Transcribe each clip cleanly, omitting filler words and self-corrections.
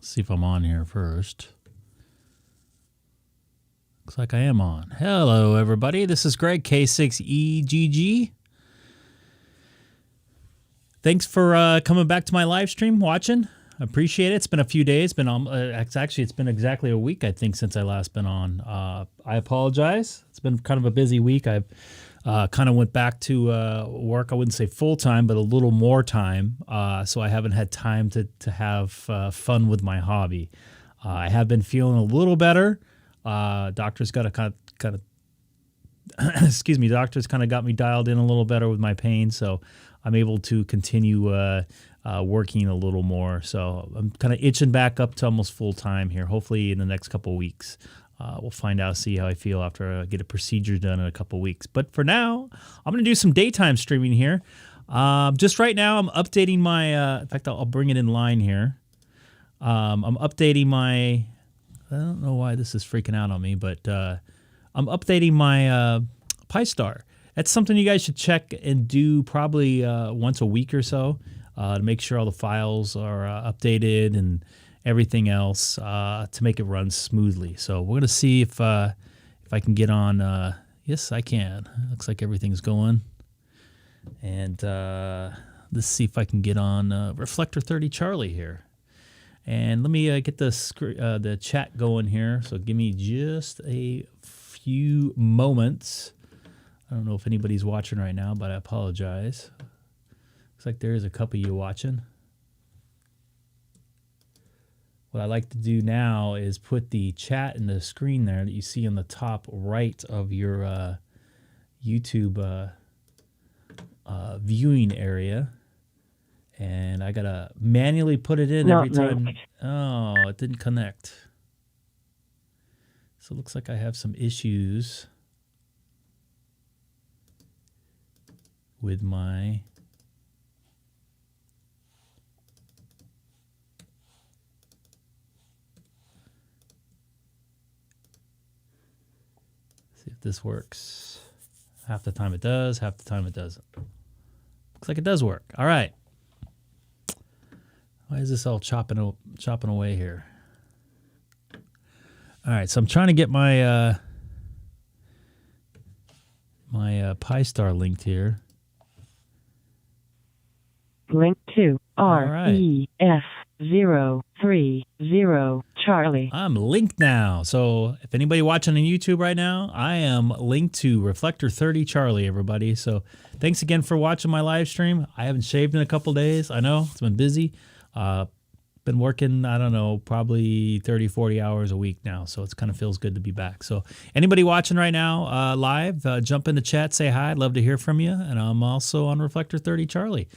See if I'm on here first. Looks like I am on. Hello, everybody. This is Greg, K6EGG. Thanks for coming back to my live stream, watching. I appreciate it. It's been a few days. It's been exactly a week, I think, since I last been on. I apologize. It's been kind of a busy week. I've kind of went back to work. I wouldn't say full time, but a little more time. So I haven't had time to have fun with my hobby. I have been feeling a little better. Doctors got to kind of excuse me. Doctors kind of got me dialed in a little better with my pain, so I'm able to continue working a little more. So I'm kind of itching back up to almost full time here. Hopefully in the next couple of weeks. We'll find out, see how I feel after I get a procedure done in a couple of weeks. But for now, I'm going to do some daytime streaming here. Just right now, I'm updating my, in fact, I'll bring it in line here. I'm updating my, I don't know why this is freaking out on me, but I'm updating my DStar. That's something you guys should check and do probably once a week or so to make sure all the files are updated and everything else to make it run smoothly. So we're gonna see if I can get on. Yes, I can. Looks like everything's going. And let's see if I can get on Reflector 30 Charlie here. And let me get the chat going here. So give me just a few moments. I don't know if anybody's watching right now, but I apologize. Looks like there is a couple of you watching. What I like to do now is put the chat in the screen there that you see on the top right of your YouTube viewing area. And I got to manually put it in every time. Oh, it didn't connect. So it looks like I have some issues with my... See if this works. Half the time it does, half the time it doesn't. Looks like it does work. All right. Why is this all chopping away here? All right, so I'm trying to get my DStar linked here. Link to REF030 Charlie. I'm linked now. So if anybody watching on YouTube right now, I am linked to Reflector 30 Charlie, everybody. So thanks again for watching my live stream. I haven't shaved in a couple days. I know it's been busy. Been working, I don't know, probably 30, 40 hours a week now. So it kind of feels good to be back. So anybody watching right now live, jump in the chat, say hi. I'd love to hear from you. And I'm also on Reflector 30 Charlie.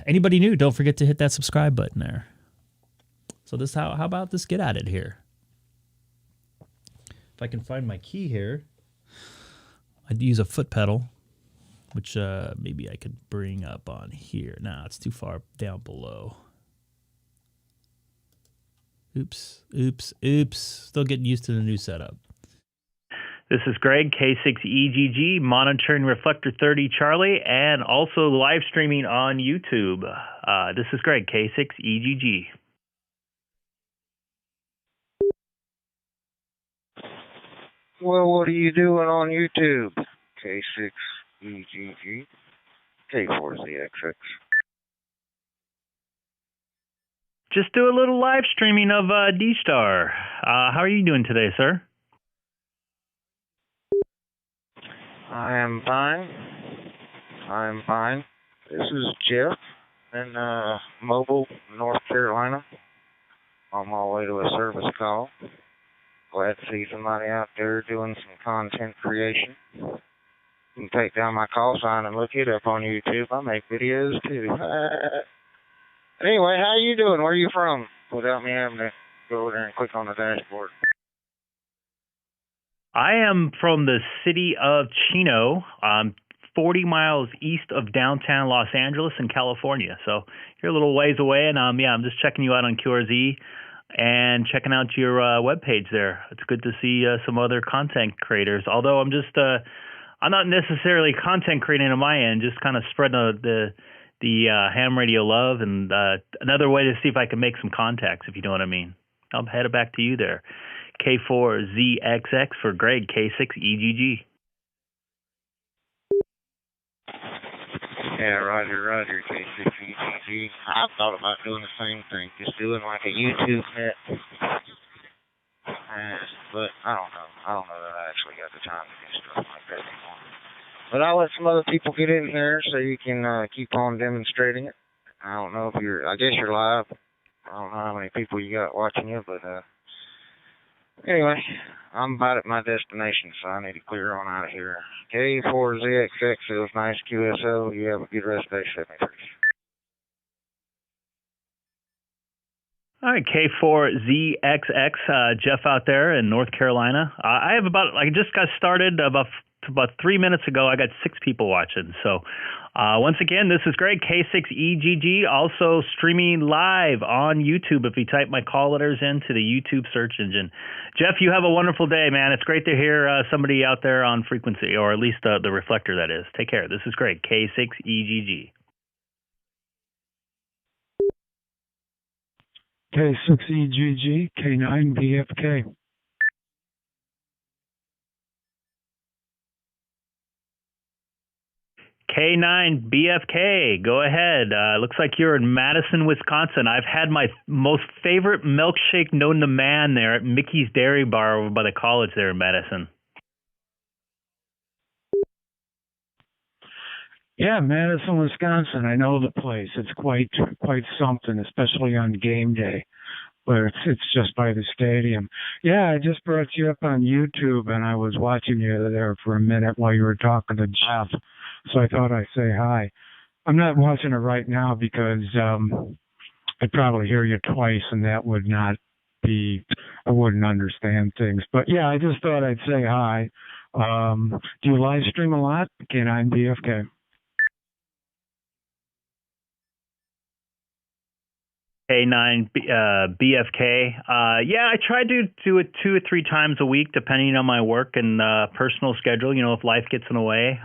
Anybody new, don't forget to hit that subscribe button there. So this, how about this get at it here? If I can find my key here, I'd use a foot pedal, which maybe I could bring up on here. Nah, it's too far down below. Oops. Still getting used to the new setup. This is Greg, K6EGG, monitoring Reflector 30 Charlie, and also live streaming on YouTube. This is Greg, K6EGG. Well, what are you doing on YouTube? K6EGG, K4ZXX. Just do a little live streaming of DStar. How are you doing today, sir? I am fine. This is Jeff in Mobile, North Carolina. On my way to a service call. Glad to see somebody out there doing some content creation. You can take down my call sign and look it up on YouTube. I make videos too. Anyway, how you doing? Where are you from? Without me having to go over there and click on the dashboard. I am from the city of Chino, 40 miles east of downtown Los Angeles in California. So you're a little ways away, and I'm just checking you out on QRZ and checking out your webpage there. It's good to see some other content creators. Although I'm not necessarily content creating on my end, just kind of spreading the ham radio love, and another way to see if I can make some contacts, if you know what I mean. I'll head it back to you there. K4ZXX for Greg, K6EGG. Yeah, Roger, K6EGG. I thought about doing the same thing, just doing like a YouTube net. But I don't know. I don't know that I actually got the time to do stuff like that anymore. But I'll let some other people get in here so you can keep on demonstrating it. I don't know if I guess you're live. I don't know how many people you got watching you, but anyway, I'm about at my destination, so I need to clear on out of here. K4ZXX, it was nice, QSO. You have a good rest of the day, 73. All right, K4ZXX, Jeff out there in North Carolina. I just got started about 3 minutes ago. I got 6 people watching. So once again, this is Greg, K6EGG, also streaming live on YouTube if you type my call letters into the YouTube search engine. Jeff, you have a wonderful day, man. It's great to hear somebody out there on frequency, or at least the reflector, that is. Take care. This is Greg, K6EGG. K6EGG, K9BFK. K9BFK, go ahead. Looks like you're in Madison, Wisconsin. I've had my most favorite milkshake known to man there at Mickey's Dairy Bar over by the college there in Madison. Yeah, Madison, Wisconsin. I know the place. It's quite something, especially on game day, where it's just by the stadium. Yeah, I just brought you up on YouTube, and I was watching you there for a minute while you were talking to Jeff, so I thought I'd say hi. I'm not watching it right now because I'd probably hear you twice, and that would not be, I wouldn't understand things. But yeah, I just thought I'd say hi. Do you live stream a lot? K9BFK. K9BFK. Yeah, I try to do it 2 or 3 times a week, depending on my work and personal schedule. You know, if life gets in the way,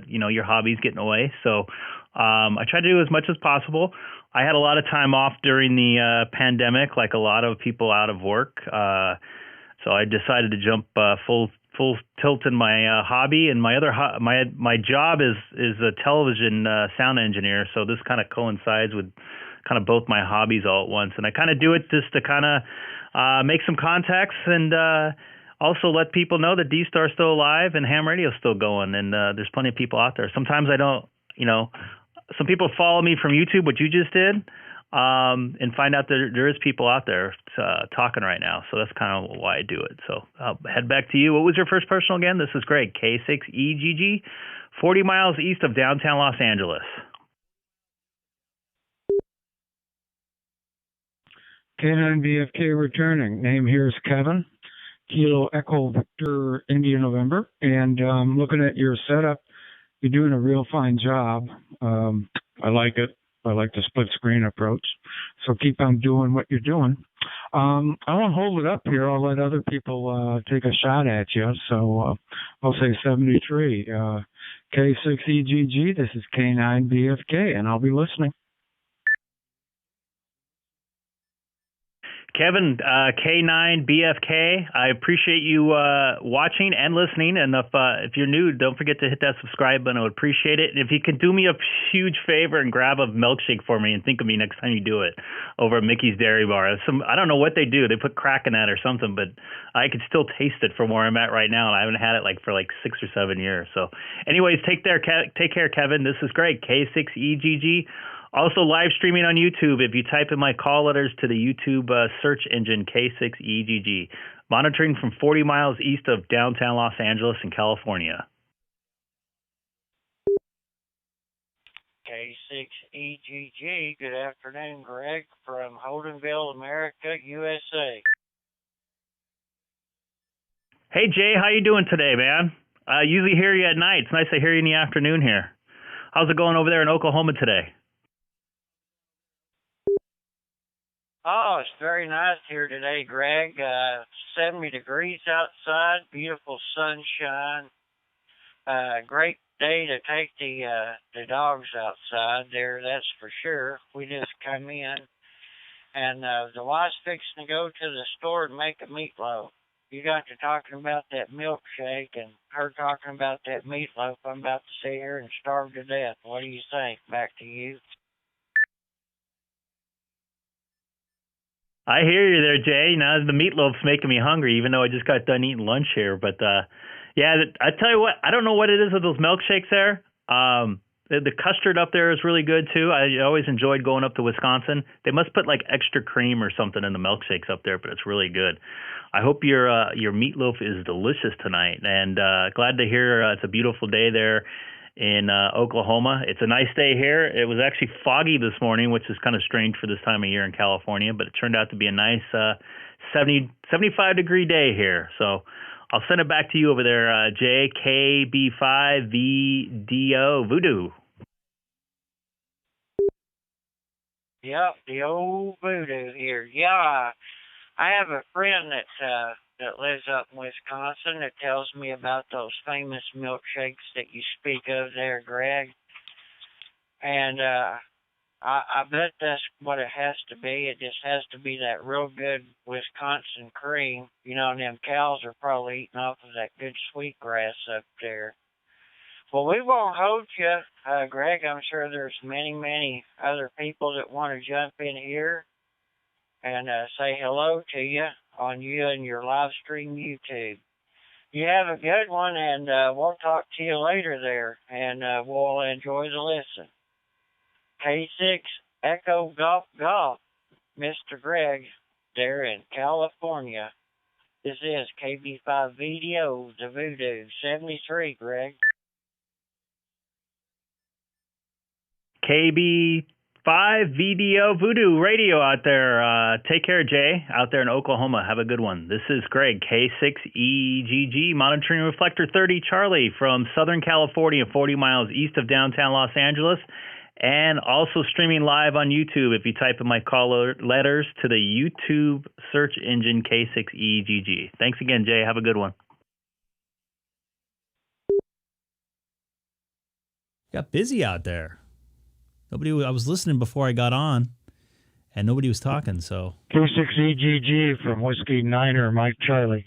your hobbies get in the way. So I try to do as much as possible. I had a lot of time off during the pandemic, like a lot of people out of work. So I decided to jump full tilt in my hobby, and my other my job is a television sound engineer. So this kind of coincides with kind of both my hobbies all at once, and I kind of do it just to kind of make some contacts and also let people know that DStar is still alive and ham radio is still going, and there's plenty of people out there. Sometimes I don't, some people follow me from YouTube, what you just did, and find out that there is people out there talking right now. So that's kind of why I do it. So I'll head back to you. What was your first personal again? This is Greg, K6EGG, 40 miles east of downtown Los Angeles. K9BFK returning. Name here is Kevin. Kilo Echo Victor India November. And looking at your setup, you're doing a real fine job. I like it. I like the split screen approach. So keep on doing what you're doing. I won't hold it up here. I'll let other people take a shot at you. So I'll say 73. K6EGG, this is K9BFK, and I'll be listening. Kevin, K9BFK, I appreciate you watching and listening. And if you're new, don't forget to hit that subscribe button. I would appreciate it. And if you could do me a huge favor and grab a milkshake for me and think of me next time you do it over at Mickey's Dairy Bar. I don't know what they do. They put crack in that or something, but I could still taste it from where I'm at right now. And I haven't had it for 6 or 7 years. So anyways, take care, Kevin. This is Greg, K6EGG. Also live streaming on YouTube if you type in my call letters to the YouTube search engine K6EGG. Monitoring from 40 miles east of downtown Los Angeles in California. K6EGG, good afternoon, Greg, from Holdenville, America, USA. Hey, Jay, how you doing today, man? I usually hear you at night. It's nice to hear you in the afternoon here. How's it going over there in Oklahoma today? Oh, it's very nice here today, Greg. 70 degrees outside, beautiful sunshine. Great day to take the dogs outside there, that's for sure. We just come in, and the wife's fixing to go to the store and make a meatloaf. You got to talking about that milkshake and her talking about that meatloaf. I'm about to sit here and starve to death. What do you think? Back to you. I hear you there, Jay. Now the meatloaf's making me hungry, even though I just got done eating lunch here. But yeah, I tell you what, I don't know what it is with those milkshakes there. The custard up there is really good too. I always enjoyed going up to Wisconsin. They must put like extra cream or something in the milkshakes up there, but it's really good. I hope your meatloaf is delicious tonight, and glad to hear it's a beautiful day there in Oklahoma. It's a nice day here. It was actually foggy this morning, which is kind of strange for this time of year in California, but it turned out to be a nice 75-degree day here. So I'll send it back to you over there, JKB5VDO Voodoo. Yep, the old voodoo here. Yeah, I have a friend that lives up in Wisconsin that tells me about those famous milkshakes that you speak of there, Greg. And I bet that's what it has to be. It just has to be that real good Wisconsin cream. You know, and them cows are probably eating off of that good sweet grass up there. Well, we won't hold you, Greg. I'm sure there's many, many other people that want to jump in here and say hello to you on you and your live stream YouTube. You have a good one, and we'll talk to you later there, and we'll enjoy the listen. K6 Echo Golf Golf, Mr. Greg, there in California. This is KB5 Video, the Voodoo 73, Greg. KB5VDO Voodoo Radio out there. Take care, Jay, out there in Oklahoma. Have a good one. This is Greg, K6EGG, monitoring reflector 30 Charlie from Southern California, 40 miles east of downtown Los Angeles, and also streaming live on YouTube if you type in my call letters to the YouTube search engine K6EGG. Thanks again, Jay. Have a good one. Got busy out there. I was listening before I got on, and nobody was talking, so. K6EGG from Whiskey Niner, Mike Charlie.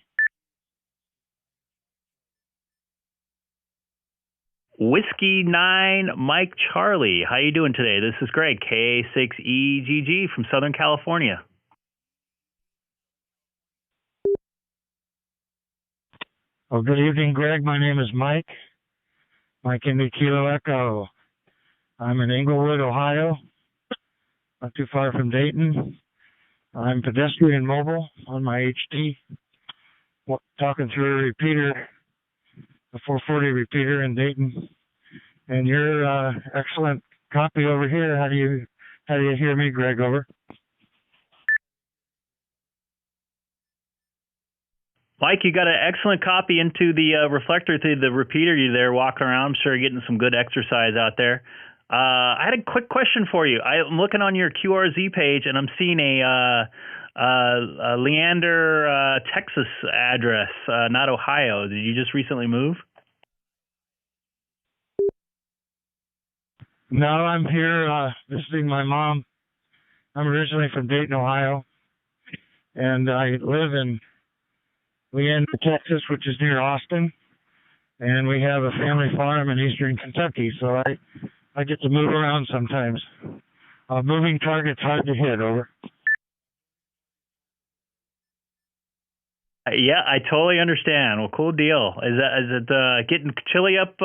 Whiskey 9, Mike Charlie. How you doing today? This is Greg, K6EGG from Southern California. Well, good evening, Greg. My name is Mike. Mike Indy Kilo Echo. I'm in Englewood, Ohio, not too far from Dayton. I'm pedestrian mobile on my HT, talking through a repeater, a 440 repeater in Dayton. And your excellent copy over here. How do you hear me, Greg? Over. Mike, you got an excellent copy into the reflector through the repeater. You there walking around. I'm sure you're getting some good exercise out there. I had a quick question for you. I'm looking on your QRZ page, and I'm seeing a Leander, Texas address, not Ohio. Did you just recently move? No, I'm here visiting my mom. I'm originally from Dayton, Ohio, and I live in Leander, Texas, which is near Austin, and we have a family farm in eastern Kentucky, so I get to move around sometimes. Moving target's hard to hit, over. Yeah, I totally understand. Well, cool deal. Is it getting chilly up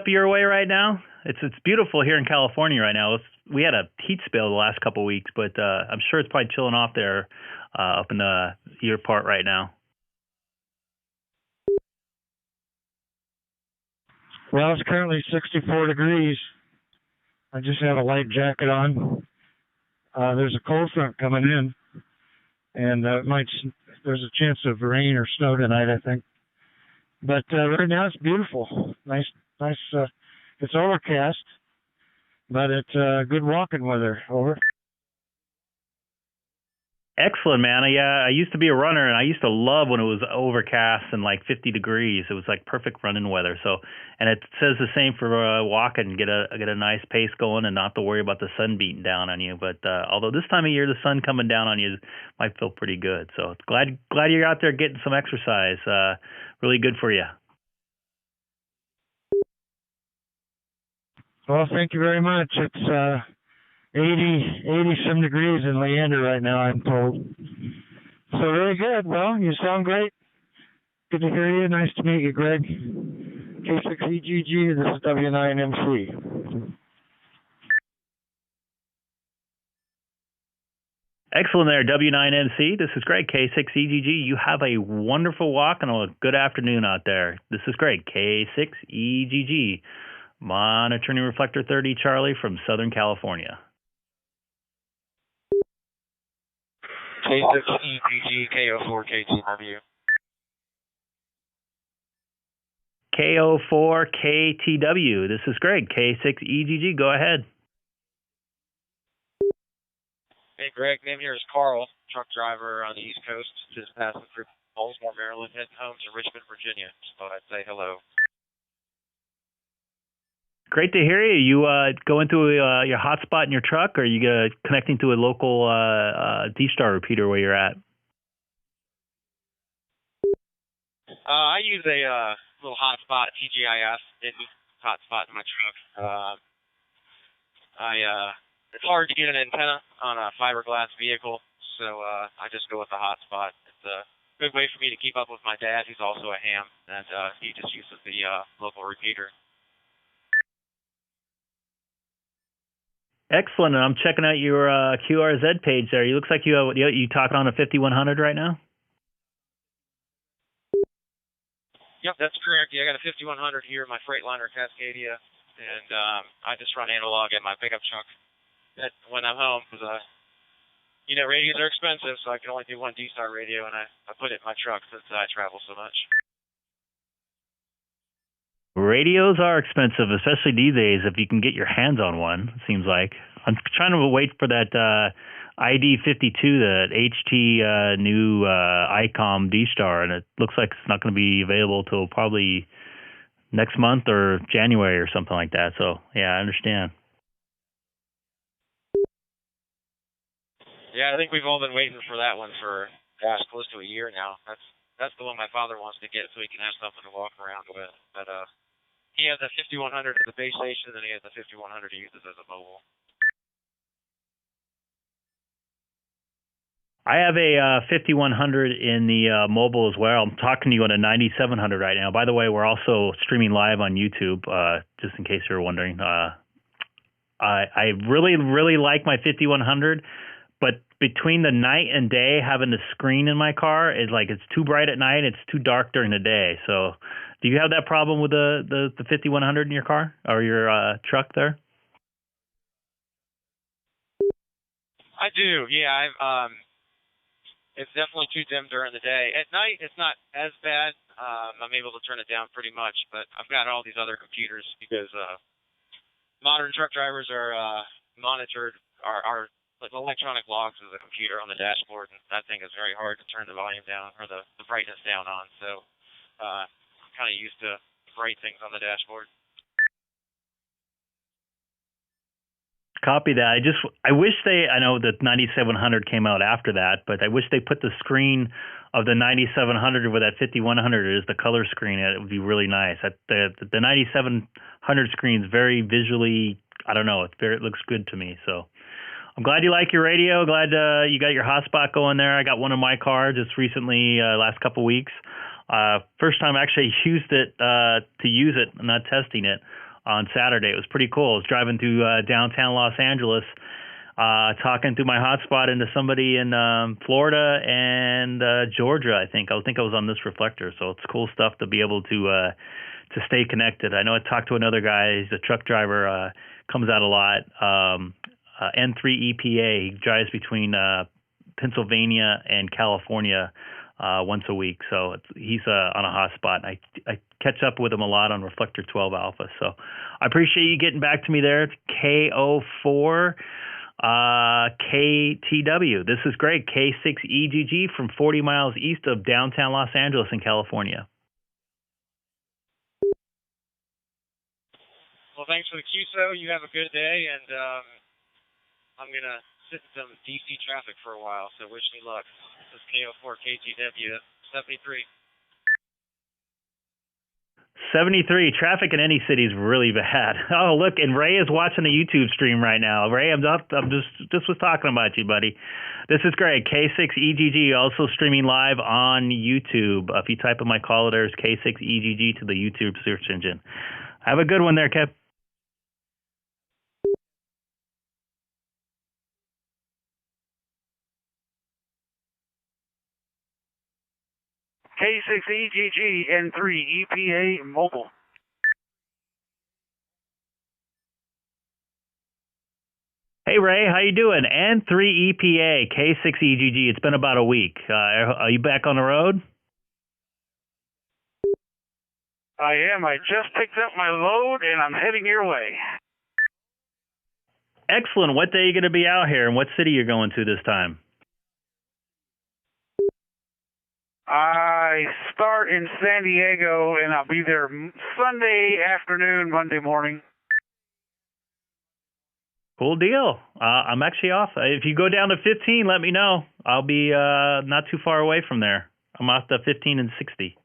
your way right now? It's beautiful here in California right now. We had a heat spell the last couple of weeks, but I'm sure it's probably chilling off there up in your part right now. Well, it's currently 64 degrees. I just have a light jacket on. There's a cold front coming in, and there's a chance of rain or snow tonight, I think. But right now it's beautiful. Nice. It's overcast, but it's good walking weather. Over. Excellent, man. Yeah, I used to be a runner, and I used to love when it was overcast and like 50 degrees. It was like perfect running weather. So, and it says the same for walking. Get a nice pace going, and not to worry about the sun beating down on you. But although this time of year, the sun coming down on you might feel pretty good. So glad you're out there getting some exercise. Really good for you. Well, thank you very much. It's 80 some degrees in Leander right now, I'm told. So very good. Well, you sound great. Good to hear you. Nice to meet you, Greg. K6EGG, this is W9MC. Excellent there, W9MC. This is Greg, K6EGG. You have a wonderful walk and a good afternoon out there. This is Greg, K6EGG, monitoring Reflector 30 Charlie from Southern California. K6EGG, K04KTW. K04KTW. This is Greg, K6EGG. Go ahead. Hey, Greg. Name here is Carl, truck driver on the East Coast, just passing through Baltimore, Maryland, heading home to Richmond, Virginia. Just thought I'd say hello. Great to hear you. You go into your hotspot in your truck, or are you connecting to a local DStar repeater where you're at? I use a little hotspot, TGIF, hotspot in my truck. It's hard to get an antenna on a fiberglass vehicle, so I just go with the hotspot. It's a good way for me to keep up with my dad, who's also a ham, and he just uses the local repeater. Excellent. And I'm checking out your QRZ page there. You looks like you talking on a 5100 right now. Yep, that's correct. Yeah, I got a 5100 here, my Freightliner Cascadia, and I just run analog at my pickup truck. When I'm home, because radios are expensive, so I can only do one DStar radio, and I put it in my truck since I travel so much. Radios are expensive, especially these days. If you can get your hands on one, it seems like. I'm trying to wait for that ID52, that HT new Icom DStar, and it looks like it's not going to be available till probably next month or January or something like that. So yeah, I understand. Yeah, I think we've all been waiting for that one for close to a year now. That's the one my father wants to get so he can have something to walk around with. But he has a 5100 as a base station, and he has a 5100 he uses as a mobile. I have a 5100 in the mobile as well. I'm talking to you on a 9700 right now. By the way, we're also streaming live on YouTube, just in case you were wondering. I really, really like my 5100, but between the night and day, having the screen in my car is like it's too bright at night, it's too dark during the day. So do you have that problem with the 5100 in your car or your truck there? I do, yeah. It's definitely too dim during the day. At night, it's not as bad. I'm able to turn it down pretty much, but I've got all these other computers because modern truck drivers are monitored. Our like electronic logs of the computer on the dashboard, and that thing is very hard to turn the volume down or the brightness down on. So I'm kind of used to bright things on the dashboard. Copy that. I wish I know that 9700 came out after that, but I wish they put the screen of the 9700 where that 5100 is, the color screen. It would be really nice. The 9700 screen is very visually, I don't know, it looks good to me. So I'm glad you like your radio. Glad you got your hotspot going there. I got one in my car just recently, last couple of weeks. First time I actually used it to use it, I'm not testing it. On Saturday. It was pretty cool. I was driving through downtown Los Angeles, talking through my hotspot into somebody in Florida and Georgia, I think. I was on this reflector, so it's cool stuff to be able to stay connected. I know I talked to another guy. He's a truck driver, comes out a lot. N3 EPA. He drives between Pennsylvania and California once a week. So he's on a hotspot. I catch up with him a lot on Reflector 12 Alpha. So I appreciate you getting back to me there. K04 KTW. This is Greg, K6EGG from 40 miles east of downtown Los Angeles in California. Well, thanks for the QSO. You have a good day, and I'm going to sit in some DC traffic for a while, so wish me luck. This is KO4 KTW 73. 73. Traffic in any city is really bad. Oh, look, and Ray is watching the YouTube stream right now. Ray, I'm just was talking about you, buddy. This is Greg, K6EGG, also streaming live on YouTube. If you type in my call letters, K6EGG to the YouTube search engine. Have a good one there, Kev. K6EGG N3 EPA Mobile. Hey, Ray, how you doing? N3 EPA, K6EGG. It's been about a week. Are you back on the road? I am. I just picked up my load, and I'm heading your way. Excellent. What day are you going to be out here, and what city you're going to this time? I start in San Diego, and I'll be there Sunday afternoon, Monday morning. Cool deal. I'm actually off. If you go down to 15, let me know. I'll be not too far away from there. I'm off to 15 and 60.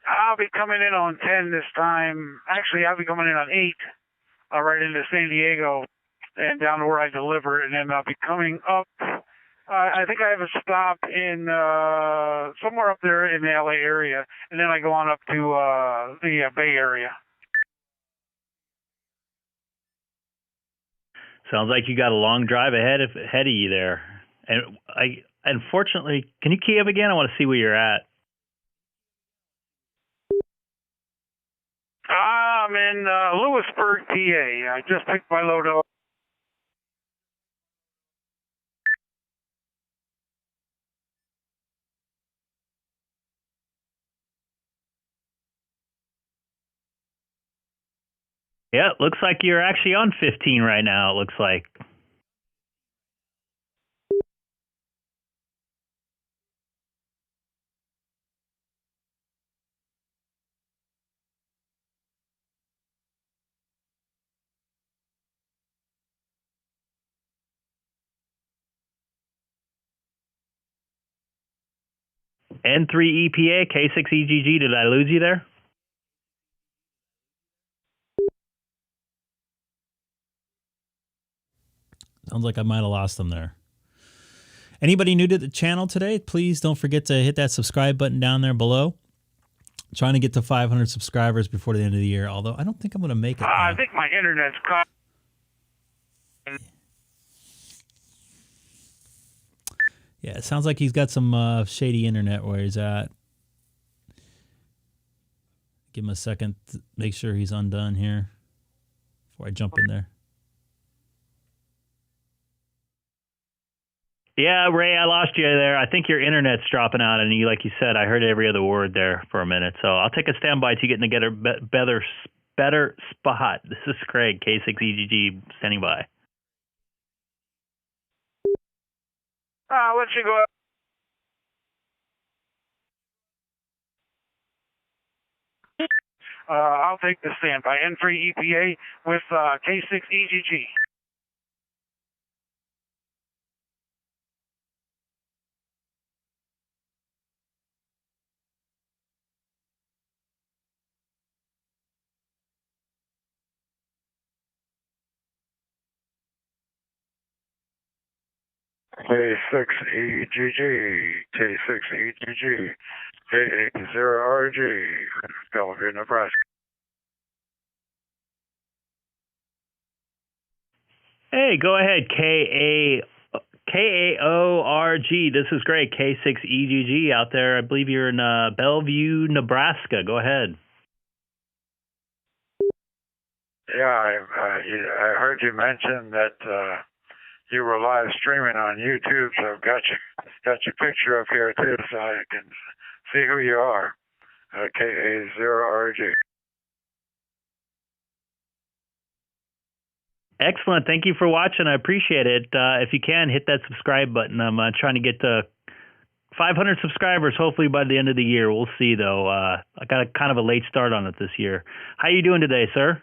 I'll be coming in on 10 this time. Actually, I'll be coming in on 8, right into San Diego and down to where I deliver it, and then I'll be coming up. I think I have a stop in somewhere up there in the LA area, and then I go on up to the Bay Area. Sounds like you got a long drive ahead of you there. And unfortunately, can you key up again? I want to see where you're at. I'm in Lewisburg, PA. I just picked my load up. Yeah, it looks like you're actually on 15 right now, it looks like. N3 EPA, K6EGG, did I lose you there? Sounds like I might have lost them there. Anybody new to the channel today, please don't forget to hit that subscribe button down there below. I'm trying to get to 500 subscribers before the end of the year, although I don't think I'm going to make it. I think my internet's caught. Yeah, it sounds like he's got some shady internet where he's at. Give him a second to make sure he's undone here before I jump in there. Yeah, Ray, I lost you there. I think your internet's dropping out, and you, like you said, I heard every other word there for a minute. So I'll take a standby to get in a better spot. This is Craig, K6EGG, standing by. I'll let you go. I'll take the standby. N3 EPA with K6EGG. K6EGG, K6EGG, K80RG, Philadelphia, Nebraska. Hey, go ahead, KAORG. This is great, K6EGG out there. I believe you're in Bellevue, Nebraska. Go ahead. Yeah, I heard you mention that you were live streaming on YouTube, so I've got your picture up here too, so I can see who you are. KA0RG. Excellent. Thank you for watching. I appreciate it. If you can, hit that subscribe button. I'm trying to get to 500 subscribers, hopefully by the end of the year. We'll see, though. I got a kind of a late start on it this year. How you doing today, sir?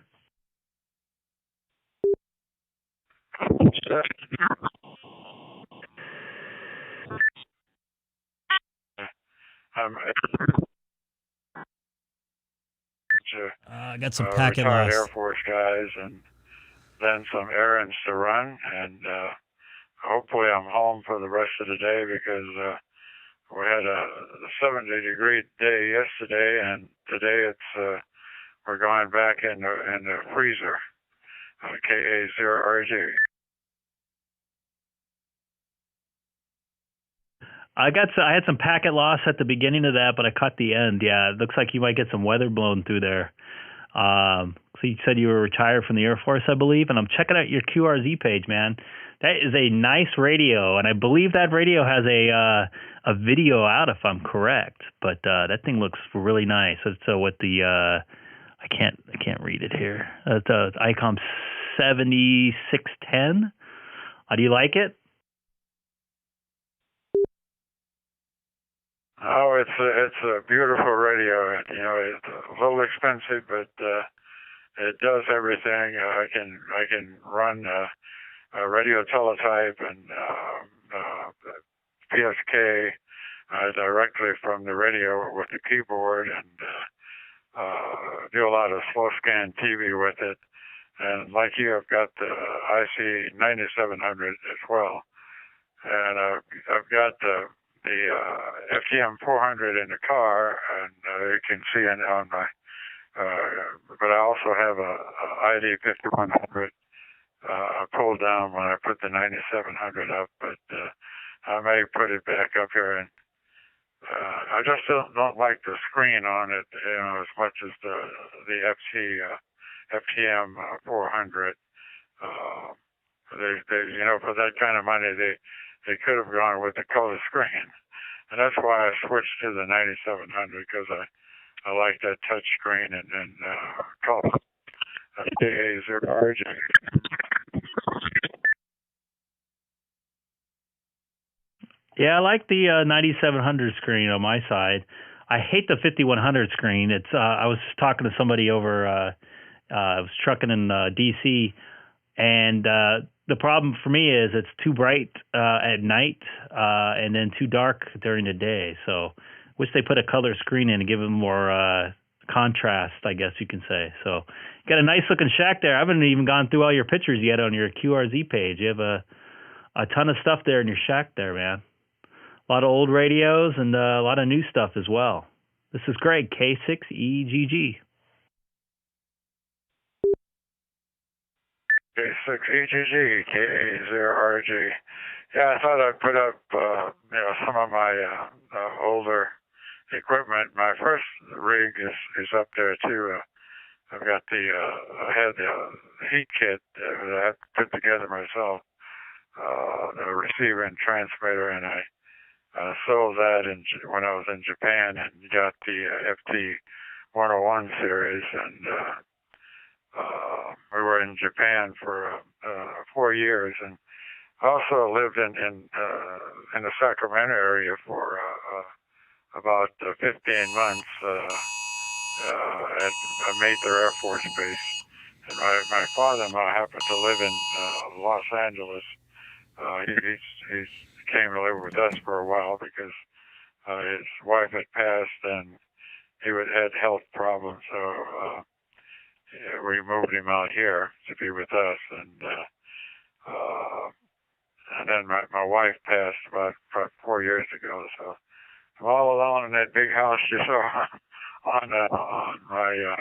I got some packet retired loss. Air Force guys, and then some errands to run, and hopefully I'm home for the rest of the day because we had a 70-degree day yesterday, and today it's we're going back in the freezer. K6EGG. I had some packet loss at the beginning of that, but I caught the end. Yeah, it looks like you might get some weather blown through there. So you said you were retired from the Air Force, I believe, and I'm checking out your QRZ page, man. That is a nice radio, and I believe that radio has a video out, if I'm correct. But that thing looks really nice. It's with the I can't read it here. It's Icom 7610. Do you like it? Oh, it's a beautiful radio. You know, it's a little expensive, but it does everything. I can run a radio teletype and PSK directly from the radio with the keyboard, and do a lot of slow scan TV with it. And like you, I've got the IC-9700 as well, and I've got the FTM 400 in the car, and you can see it on my. But I also have a ID 5100 pulled down when I put the 9700 up. But I may put it back up here, and I just don't like the screen on it, you know, as much as the FTM 400. They you know, for that kind of money, they could have gone with the color screen. And that's why I switched to the 9700, because I like that touch screen and color. K6EGG. Yeah, I like the 9700 screen on my side. I hate the 5100 screen. It's I was talking to somebody over. I was trucking in DC, and the problem for me is it's too bright at night and then too dark during the day. So wish they put a color screen in and give them more contrast, I guess you can say. So you got a nice looking shack there. I haven't even gone through all your pictures yet on your QRZ page. You have a ton of stuff there in your shack there, man. A lot of old radios and a lot of new stuff as well. This is great. K6EGG. K6EGG, K6EGG. Yeah, I thought I'd put up, you know, some of my older equipment. My first rig is up there too. I've got I had the heat kit that I had to put together myself, the receiver and transmitter, and I sold that when I was in Japan, and got the FT 101 series, and we were in Japan for 4 years, and I also lived in the Sacramento area for about 15 months at a Mather Air Force Base. And my father-in-law happened to live in Los Angeles. He came to live with us for a while because his wife had passed and he had health problems, so we moved him out here to be with us, and then my wife passed about 4 years ago, so I'm all alone in that big house you saw on my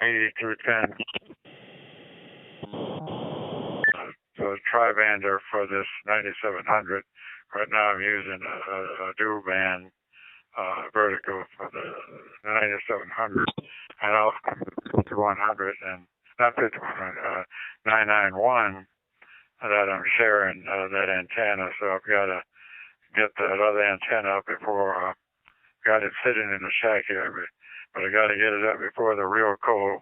8210 tri-bander for this 9700. Right now I'm using a dual band vertical for the 9700, and also 5100 and not 5100, 991 that I'm sharing that antenna. So I've got get that other antenna up before got it sitting in the shack here. But I got to get it up before the real cold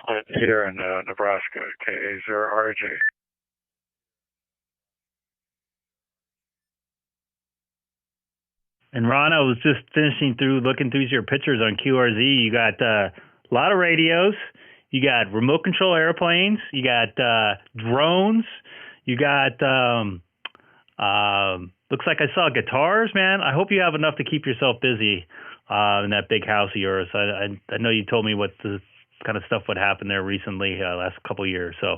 hit here in Nebraska, K6EGG. And Ron, I was just looking through your pictures on QRZ. You got a lot of radios. You got remote control airplanes. You got drones. You got looks like I saw guitars, man. I hope you have enough to keep yourself busy in that big house of yours. I know you told me what the kind of stuff would happen there recently, last couple of years. So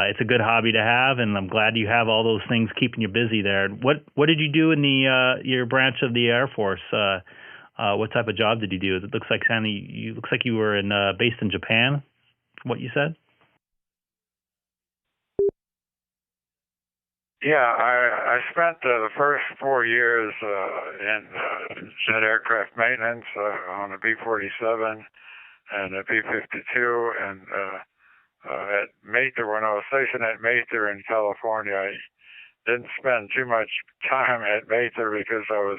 it's a good hobby to have, and I'm glad you have all those things keeping you busy there. What did you do in the your branch of the Air Force? What type of job did you do? It looks like you were based in Japan, from what you said. Yeah, I spent the first 4 years in jet aircraft maintenance on a B-47 and a B-52, and at Mather, when I was stationed at Mather in California, I didn't spend too much time at Mather because I was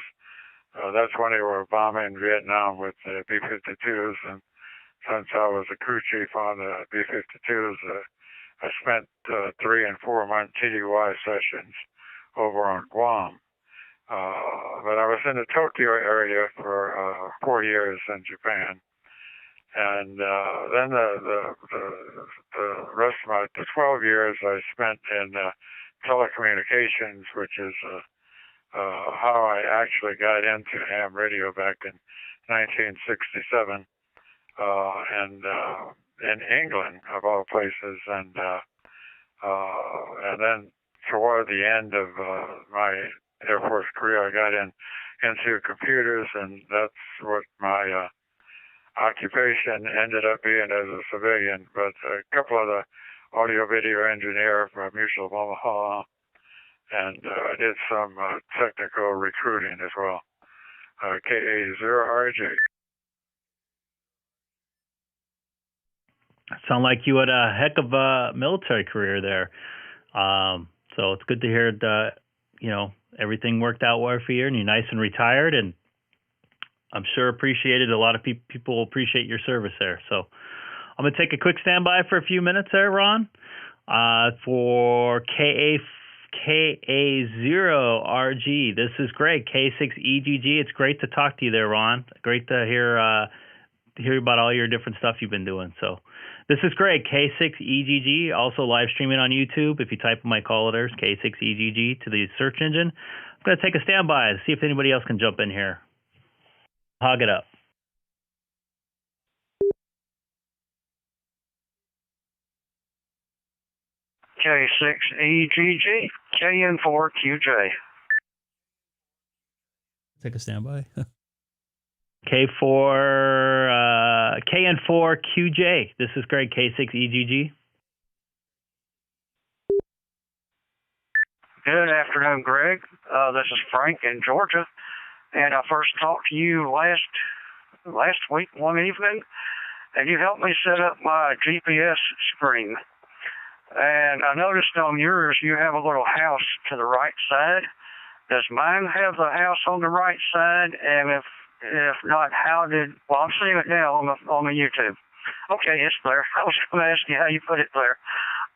that's when they were bombing Vietnam with the B-52s, and since I was a crew chief on the B-52s, I spent 3 and 4 month TDY sessions over on Guam. But I was in the Tokyo area for 4 years in Japan. And then the rest of the 12 years I spent in telecommunications, which is how I actually got into ham radio back in 1967, and in England, of all places. And then toward the end of my Air Force career, I got into computers, and that's what my occupation ended up being as a civilian. But a couple of the audio-video engineer from Mutual of Omaha, and I did some technical recruiting as well. K6EGG. Sound like you had a heck of a military career there. So it's good to hear that, everything worked out well for you and you're nice and retired, and I'm sure appreciated. A lot of people appreciate your service there. So I'm going to take a quick standby for a few minutes there, Ron, for K6EGG. This is Greg, K6EGG. It's great to talk to you there, Ron. Great to hear about all your different stuff you've been doing. So this is Greg, K6EGG, also live streaming on YouTube. If you type in my call letters, K6EGG, to the search engine. I'm going to take a standby to see if anybody else can jump in here. Hog it up. K6EGG, KN4QJ. Take a standby. KN4QJ. This is Greg, K6EGG. Good afternoon, Greg. This is Frank in Georgia, and I first talked to you last week one evening, and you helped me set up my GPS screen. And I noticed on yours you have a little house to the right side. Does mine have the house on the right side? And if not, I'm seeing it now on the YouTube. Okay, it's there. I was going to ask you how you put it there.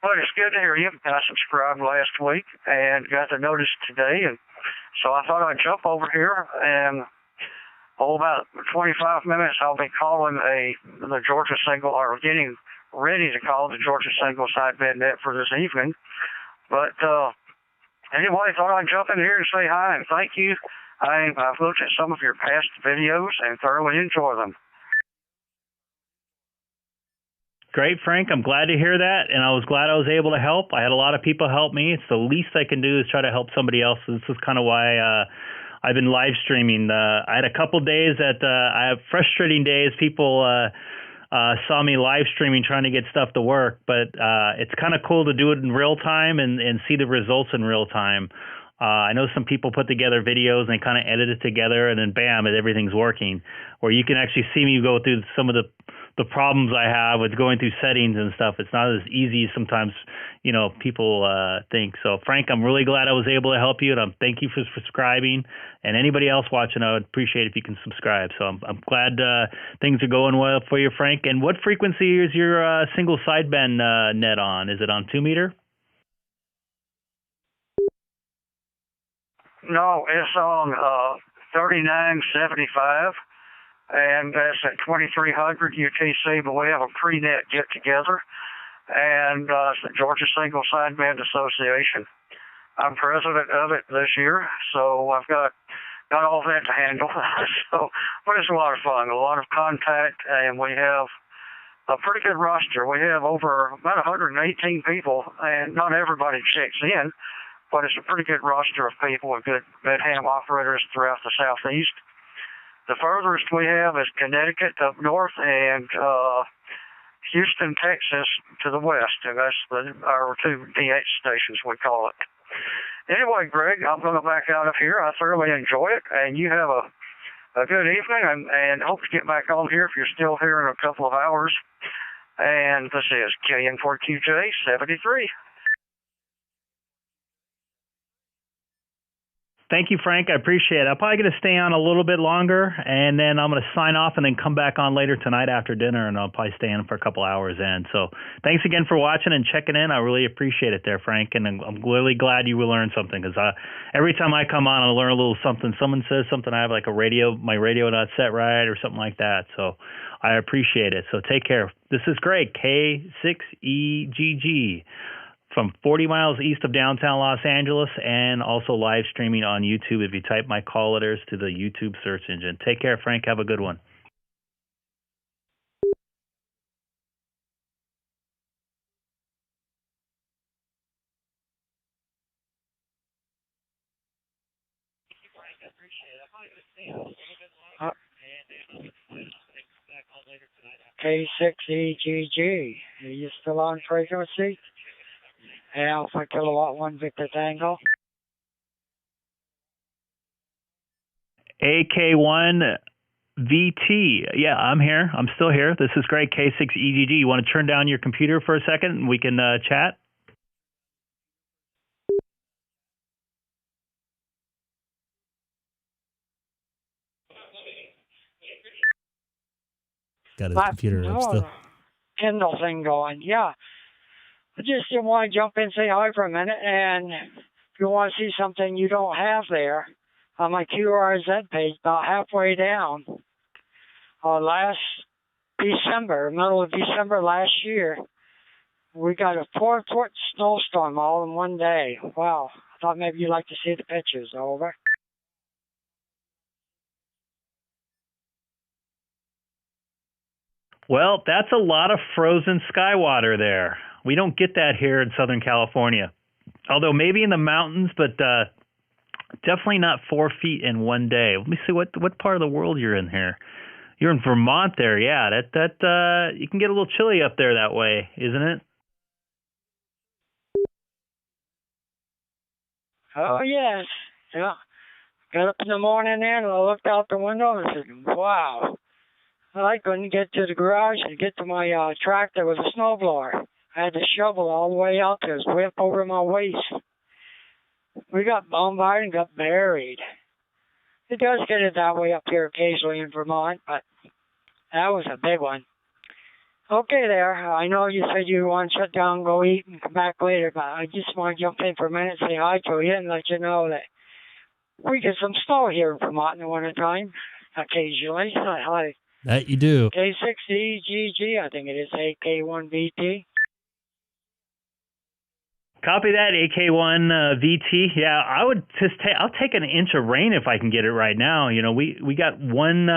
But it's good to hear you. I subscribed last week and got the notice today, and so I thought I'd jump over here, and about 25 minutes I'll be calling the Georgia single, or getting ready to call the Georgia single sidebed net for this evening. But anyway, I thought I'd jump in here and say hi and thank you. I've looked at some of your past videos and thoroughly enjoy them. Great, Frank. I'm glad to hear that, and I was glad I was able to help. I had a lot of people help me. It's the least I can do is try to help somebody else. This is kind of why I've been live streaming. I had a couple days that I have frustrating days. People saw me live streaming trying to get stuff to work, but it's kind of cool to do it in real time and see the results in real time. I know some people put together videos and they kind of edit it together, and then bam, everything's working. Or you can actually see me go through some of the the problems I have with going through settings and stuff. It's not as easy as sometimes, people think. So, Frank, I'm really glad I was able to help you, and thank you for subscribing. And anybody else watching, I would appreciate if you can subscribe. So I'm glad things are going well for you, Frank. And what frequency is your single sideband net on? Is it on 2 meter? No, it's on 3975, and that's at 2300 UTC, but we have a pre-net get-together, and it's the Georgia Single Sideband Association. I'm president of it this year, so I've got all that to handle. But it's a lot of fun, a lot of contact, and we have a pretty good roster. We have about 118 people, and not everybody checks in, but it's a pretty good roster of people and good ham operators throughout the Southeast. The furthest we have is Connecticut up north and Houston, Texas to the west, and that's our 2 DH stations, we call it. Anyway, Greg, I'm going to back out of here. I thoroughly enjoy it, and you have a good evening, and hope to get back on here if you're still here in a couple of hours. And this is KN4QJ 73. Thank you, Frank. I appreciate it. I'm probably going to stay on a little bit longer, and then I'm going to sign off and then come back on later tonight after dinner, and I'll probably stay in for a couple hours in. So thanks again for watching and checking in. I really appreciate it there, Frank, and I'm really glad you will learn something, because every time I come on, I learn a little something. Someone says something, I have like my radio not set right or something like that. So I appreciate it. So take care. This is Greg, K6EGG. From 40 miles east of downtown Los Angeles, and also live streaming on YouTube if you type my call letters to the YouTube search engine. Take care, Frank. Have a good one. K6EGG. Are you still on frequency? Alpha Kilowatt 1 Victor Tango. AK1 VT. Yeah, I'm here. I'm still here. This is Greg, K6EGG. You want to turn down your computer for a second and we can chat? Got his computer up still. Kindle thing going, yeah. I just didn't want to jump in and say hi for a minute, and if you want to see something you don't have there, on my QRZ page, about halfway down, last December, middle of December last year, we got a 4-foot snowstorm all in one day. Wow. I thought maybe you'd like to see the pictures. Over. Well, that's a lot of frozen sky water there. We don't get that here in Southern California. Although maybe in the mountains, but definitely not 4 feet in one day. Let me see what part of the world you're in here. You're in Vermont there, yeah. That you can get a little chilly up there that way, isn't it? Oh, yes. Yeah. Got up in the morning there and I looked out the window and said, wow. I couldn't get to the garage and get to my tractor with a snowblower. I had to shovel all the way out there. It was way up over my waist. We got bombarded and got buried. It does get it that way up here occasionally in Vermont, but that was a big one. Okay there. I know you said you want to shut down, go eat, and come back later, but I just want to jump in for a minute and say hi to you and let you know that we get some snow here in Vermont in the wintertime, occasionally. Hi. That you do. K6EGG, I think it is AK1VT. Copy that, AK1 VT. Yeah, I would just I'll take an inch of rain if I can get it right now. You know, we got one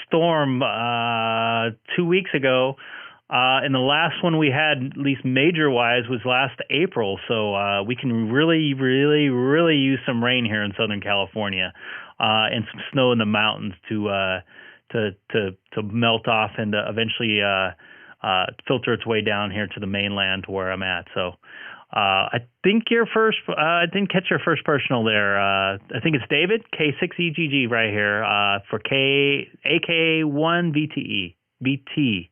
storm 2 weeks ago, and the last one we had, at least major-wise, was last April. So we can really, really, really use some rain here in Southern California, and some snow in the mountains to melt off and eventually filter its way down here to the mainland to where I'm at. So. I think your first, I didn't catch your first personal there. I think it's David, K6EGG right here, for AK1VTE, BT.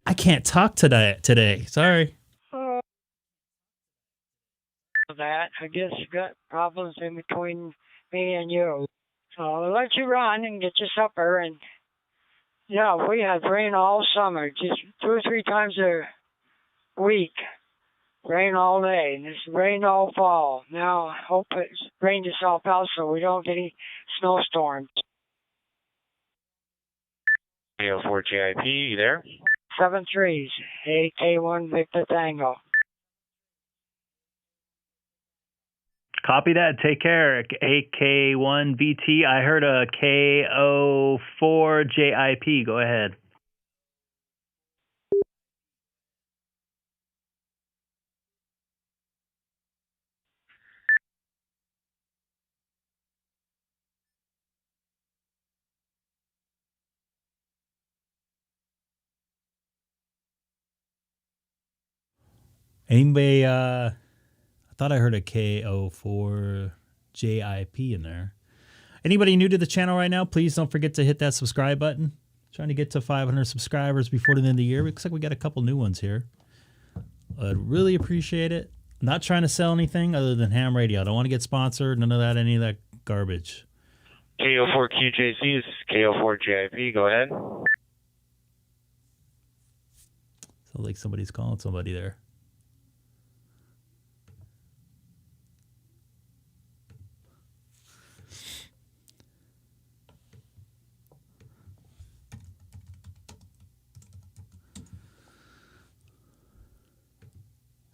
I can't talk today. Sorry. That I guess you got problems in between me and you. So I'll let you run and get your supper. And yeah, we had rain all summer, just 2 or 3 times a week. Rain all day, and it's rained all fall. Now I hope it's rained itself out so we don't get any snowstorms. K04GIP, you there? 7-3s, AK1 Victor Tango. Copy that. Take care. AK1VT. I heard a K04JIP. Go ahead. Anybody, I thought I heard a K04JIP in there. Anybody new to the channel right now, please don't forget to hit that subscribe button. Trying to get to 500 subscribers before the end of the year. Looks like we got a couple new ones here. I'd really appreciate it. Not trying to sell anything other than ham radio. I don't want to get sponsored. None of that, any of that garbage. K04QJC, this is K04JIP. Go ahead. Sounds like somebody's calling somebody there.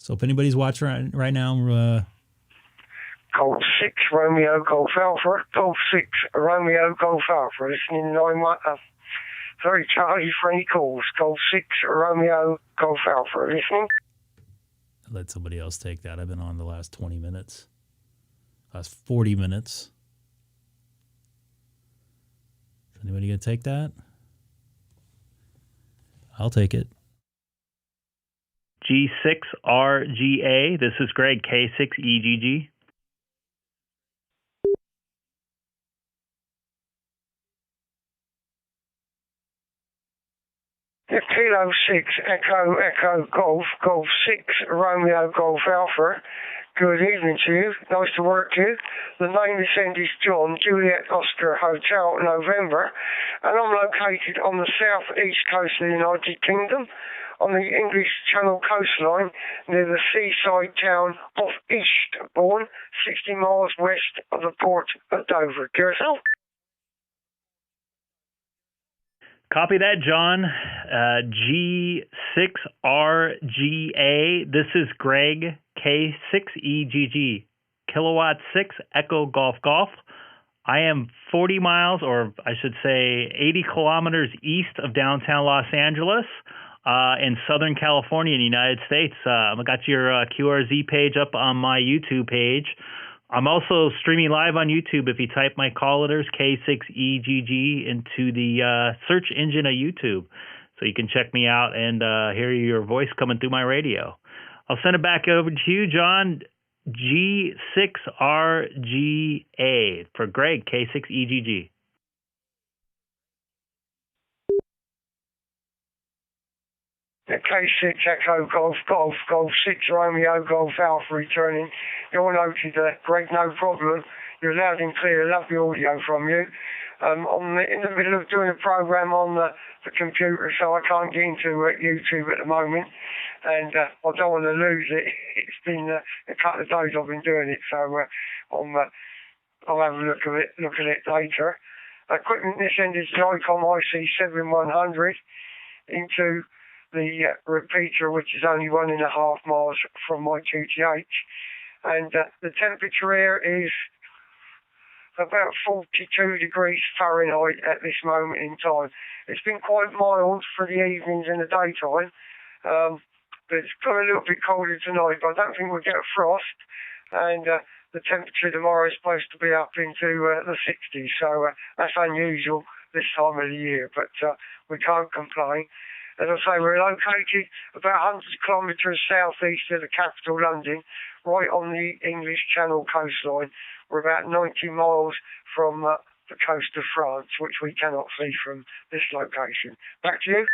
So if anybody's watching right now, Golf 6 Romeo Golf Alpha, Golf 6 Romeo Golf Alpha, listening 9 Charlie for any calls, Golf 6 Romeo Golf Alpha, listening. let somebody else take that. I've been on the last 20 minutes, last 40 minutes. Is anybody going to take that? I'll take it. G6RGA. This is Greg, K6EGG. Kilo 6 Echo Golf 6 Romeo Golf Alpha. Good evening to you. Nice to work with you. The name is John, Juliet Oscar Hotel, November, and I'm located on the southeast coast of the United Kingdom, on the English Channel coastline, near the seaside town of Eastbourne, 60 miles west of the port of Dover. Yourself? Copy that, John. G6RGA. This is Greg, K6EGG. Kilowatt 6 Echo Golf Golf. I am 40 miles, or I should say 80 kilometers east of downtown Los Angeles in Southern California in the United States. I got your QRZ page up on my YouTube page. I'm also streaming live on YouTube. If you type my call letters, K6EGG, into the search engine of YouTube. So you can check me out and hear your voice coming through my radio. I'll send it back over to you, John. G6RGA for Greg, K6EGG. K6 Echo Golf 6 Romeo Golf Alpha returning. You're noted, Greg, no problem. You're loud and clear. Love the audio from you. In the middle of doing a program on the computer, so I can't get into YouTube at the moment. And I don't want to lose it. It's been a couple of days I've been doing it, so I'll have a look at it later. Equipment this end is the Icom IC-9700 into the repeater, which is only 1.5 miles from my QTH. And the temperature here is about 42 degrees Fahrenheit at this moment in time. It's been quite mild for the evenings and the daytime, but it's got a little bit colder tonight, but I don't think we'll get a frost. And the temperature tomorrow is supposed to be up into the 60s, so that's unusual this time of the year, but we can't complain. As I say, we're located about 100 kilometres southeast of the capital, London, right on the English Channel coastline. We're about 90 miles from the coast of France, which we cannot see from this location. Back to you.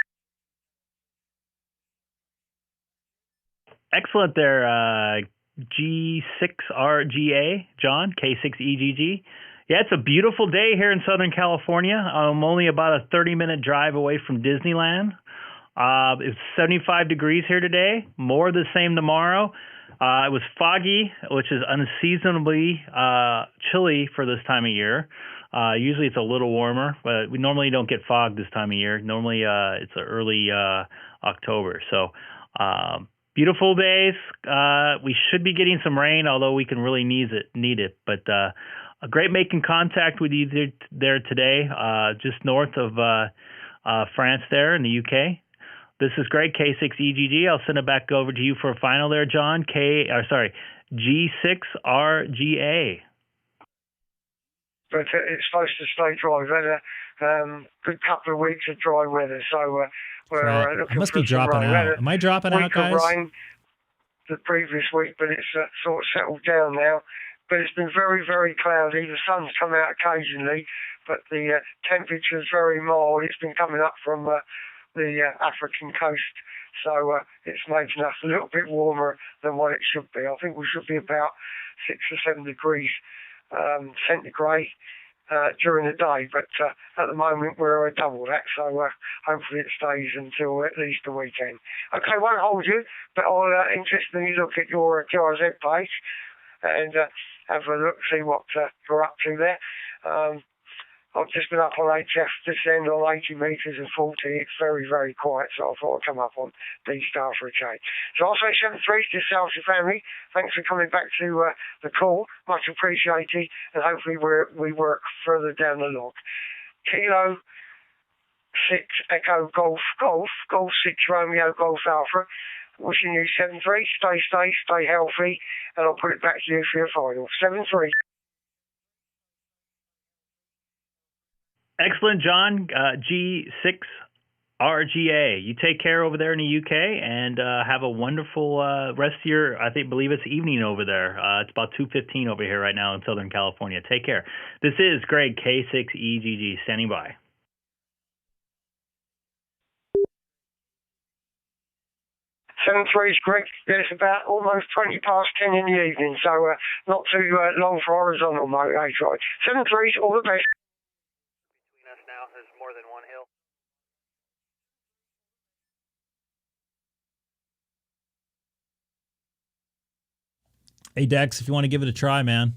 Excellent there, K6RGA, John, K6EGG. Yeah, it's a beautiful day here in Southern California. I'm only about a 30-minute drive away from Disneyland. It's 75 degrees here today, more the same tomorrow. It was foggy, which is unseasonably chilly for this time of year. Usually it's a little warmer, but we normally don't get fog this time of year. Normally it's early October. So beautiful days. We should be getting some rain, although we can really need it. But a great making contact with you there today, just north of France there in the UK. This is Greg, K6EGG. I'll send it back over to you for a final there, John. G6RGA. But it's supposed to stay dry. We've had a good couple of weeks of dry weather, so we're looking I must for be dropping some rain. out. Am I dropping out, guys? Week of rain the previous week, but it's sort of settled down now. But it's been very, very cloudy. The sun's come out occasionally, but the temperature is very mild. It's been coming up from the African coast, so it's making us a little bit warmer than what it should be. I think we should be about 6 or 7 degrees centigrade during the day, but at the moment we're double that, so hopefully it stays until at least the weekend. Okay, won't hold you, but I'll interestingly look at your QRZ page and have a look, see what you're up to there. I've just been up on HF this end on 80 metres and 40. It's very, very quiet, so I thought I'd come up on DStar for a change. So I'll say 7-3 to yourself, your family. Thanks for coming back to the call. Much appreciated, and hopefully we work further down the log. Kilo 6 Echo Golf 6 Romeo Golf Alpha. Wishing you 7-3. Stay healthy, and I'll put it back to you for your final. 7-3. Excellent, John. G6RGA. You take care over there in the UK, and have a wonderful rest of your, believe it's evening over there. It's about 2:15 over here right now in Southern California. Take care. This is Greg, K6EGG, standing by. Seven three is Greg. It's about almost 20 past 10 in the evening, so not too long for horizontal mode. 7-3 is all the best. Now there's more than one hill. Hey Dex, if you want to give it a try, man.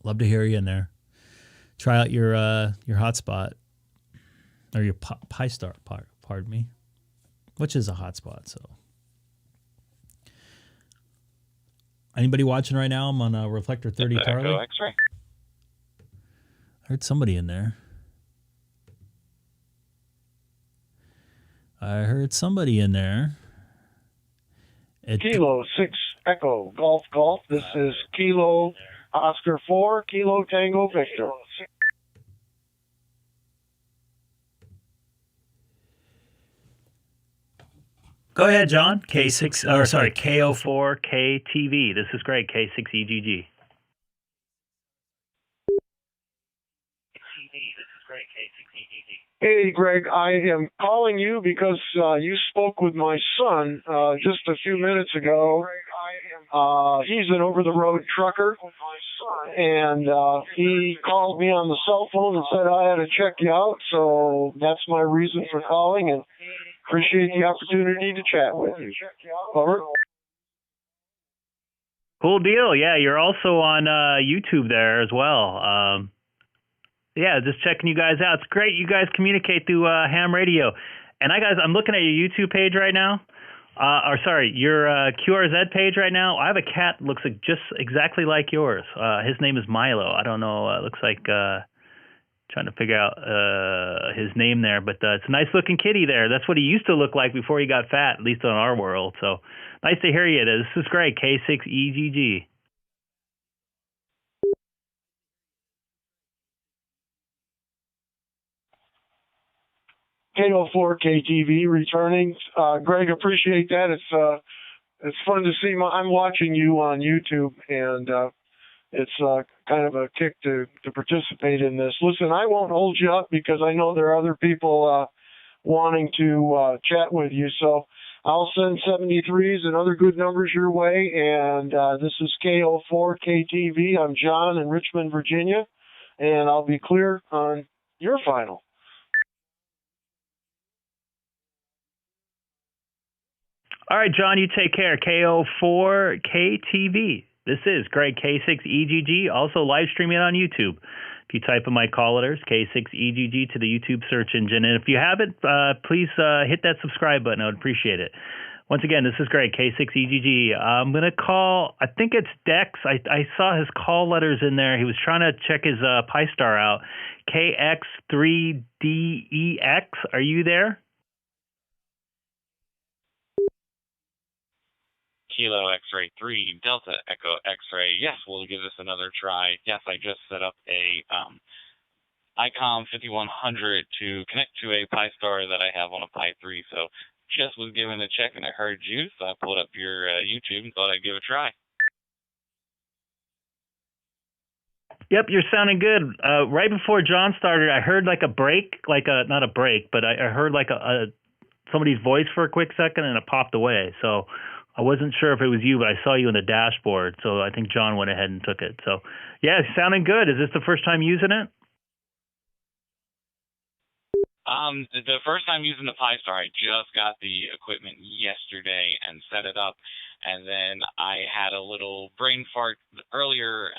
Love to hear you in there. Try out your hotspot or your Pi-Star, pardon me, which is a hotspot. So, anybody watching right now? I'm on Reflector 30 Charlie. X-ray. I heard somebody in there. Kilo 6 Echo Golf. This is Kilo Oscar 4 Kilo Tango Victor. Go ahead, John. KO4KTV. This is Greg, K6EGG. Hey, Greg, I am calling you because you spoke with my son just a few minutes ago. He's an over-the-road trucker, and he called me on the cell phone and said I had to check you out, so that's my reason for calling, and appreciate the opportunity to chat with you. Over. Cool deal. Yeah, you're also on YouTube there as well. Yeah, just checking you guys out. It's great you guys communicate through ham radio. And I'm looking at your YouTube page right now. Your QRZ page right now. I have a cat that looks like just exactly like yours. His name is Milo. I don't know. Looks like trying to figure out his name there. But it's a nice looking kitty there. That's what he used to look like before he got fat, at least on our world. So nice to hear you. This is great. K6EGG. K04KTV returning. Greg, appreciate that. It's fun to see. I'm watching you on YouTube, and it's kind of a kick to participate in this. Listen, I won't hold you up because I know there are other people wanting to chat with you. So I'll send 73s and other good numbers your way. And this is K04KTV. I'm John in Richmond, Virginia, and I'll be clear on your final. All right, John, you take care. K04KTV. This is Greg K6EGG, also live streaming on YouTube. If you type in my call letters, K6EGG, to the YouTube search engine. And if you haven't, please hit that subscribe button. I would appreciate it. Once again, this is Greg, K6EGG. I'm going to call, I think it's Dex. I saw his call letters in there. He was trying to check his Pi-Star out. K6EGG. Are you there? Kilo X-ray 3 Delta Echo X-ray. Yes, we'll give this another try. Yes, I just set up a Icom 5100 to connect to a Pi-Star that I have on a Pi 3. So just was given a check and I heard you, so I pulled up your YouTube and thought I'd give it a try. Yep, you're sounding good. Right before John started, I heard like a break, not a break, but I heard like somebody's voice for a quick second and it popped away. So I wasn't sure if it was you, but I saw you on the dashboard. So I think John went ahead and took it. So yeah, it's sounding good. Is this the first time using it? The first time using the Pi-Star, I just got the equipment yesterday and set it up. And then I had a little brain fart earlier,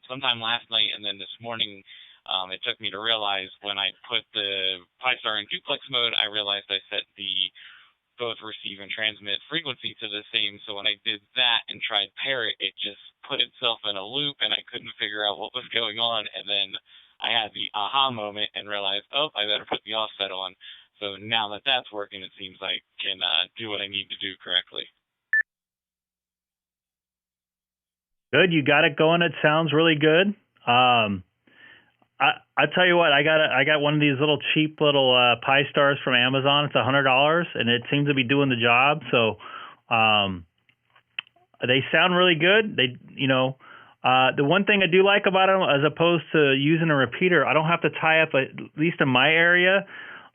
sometime last night, and then this morning, it took me to realize when I put the Pi-Star in duplex mode, I realized I set the both receive and transmit frequency to the same. So when I did that and tried pair it, it just put itself in a loop and I couldn't figure out what was going on. And then I had the aha moment and realized, oh, I better put the offset on. So now that that's working, it seems like I can do what I need to do correctly. Good, you got it going. It sounds really good. I tell you what, I got one of these little cheap little Pi-Stars from Amazon. It's $100, and it seems to be doing the job. So they sound really good. The one thing I do like about them, as opposed to using a repeater, I don't have to tie up, at least in my area.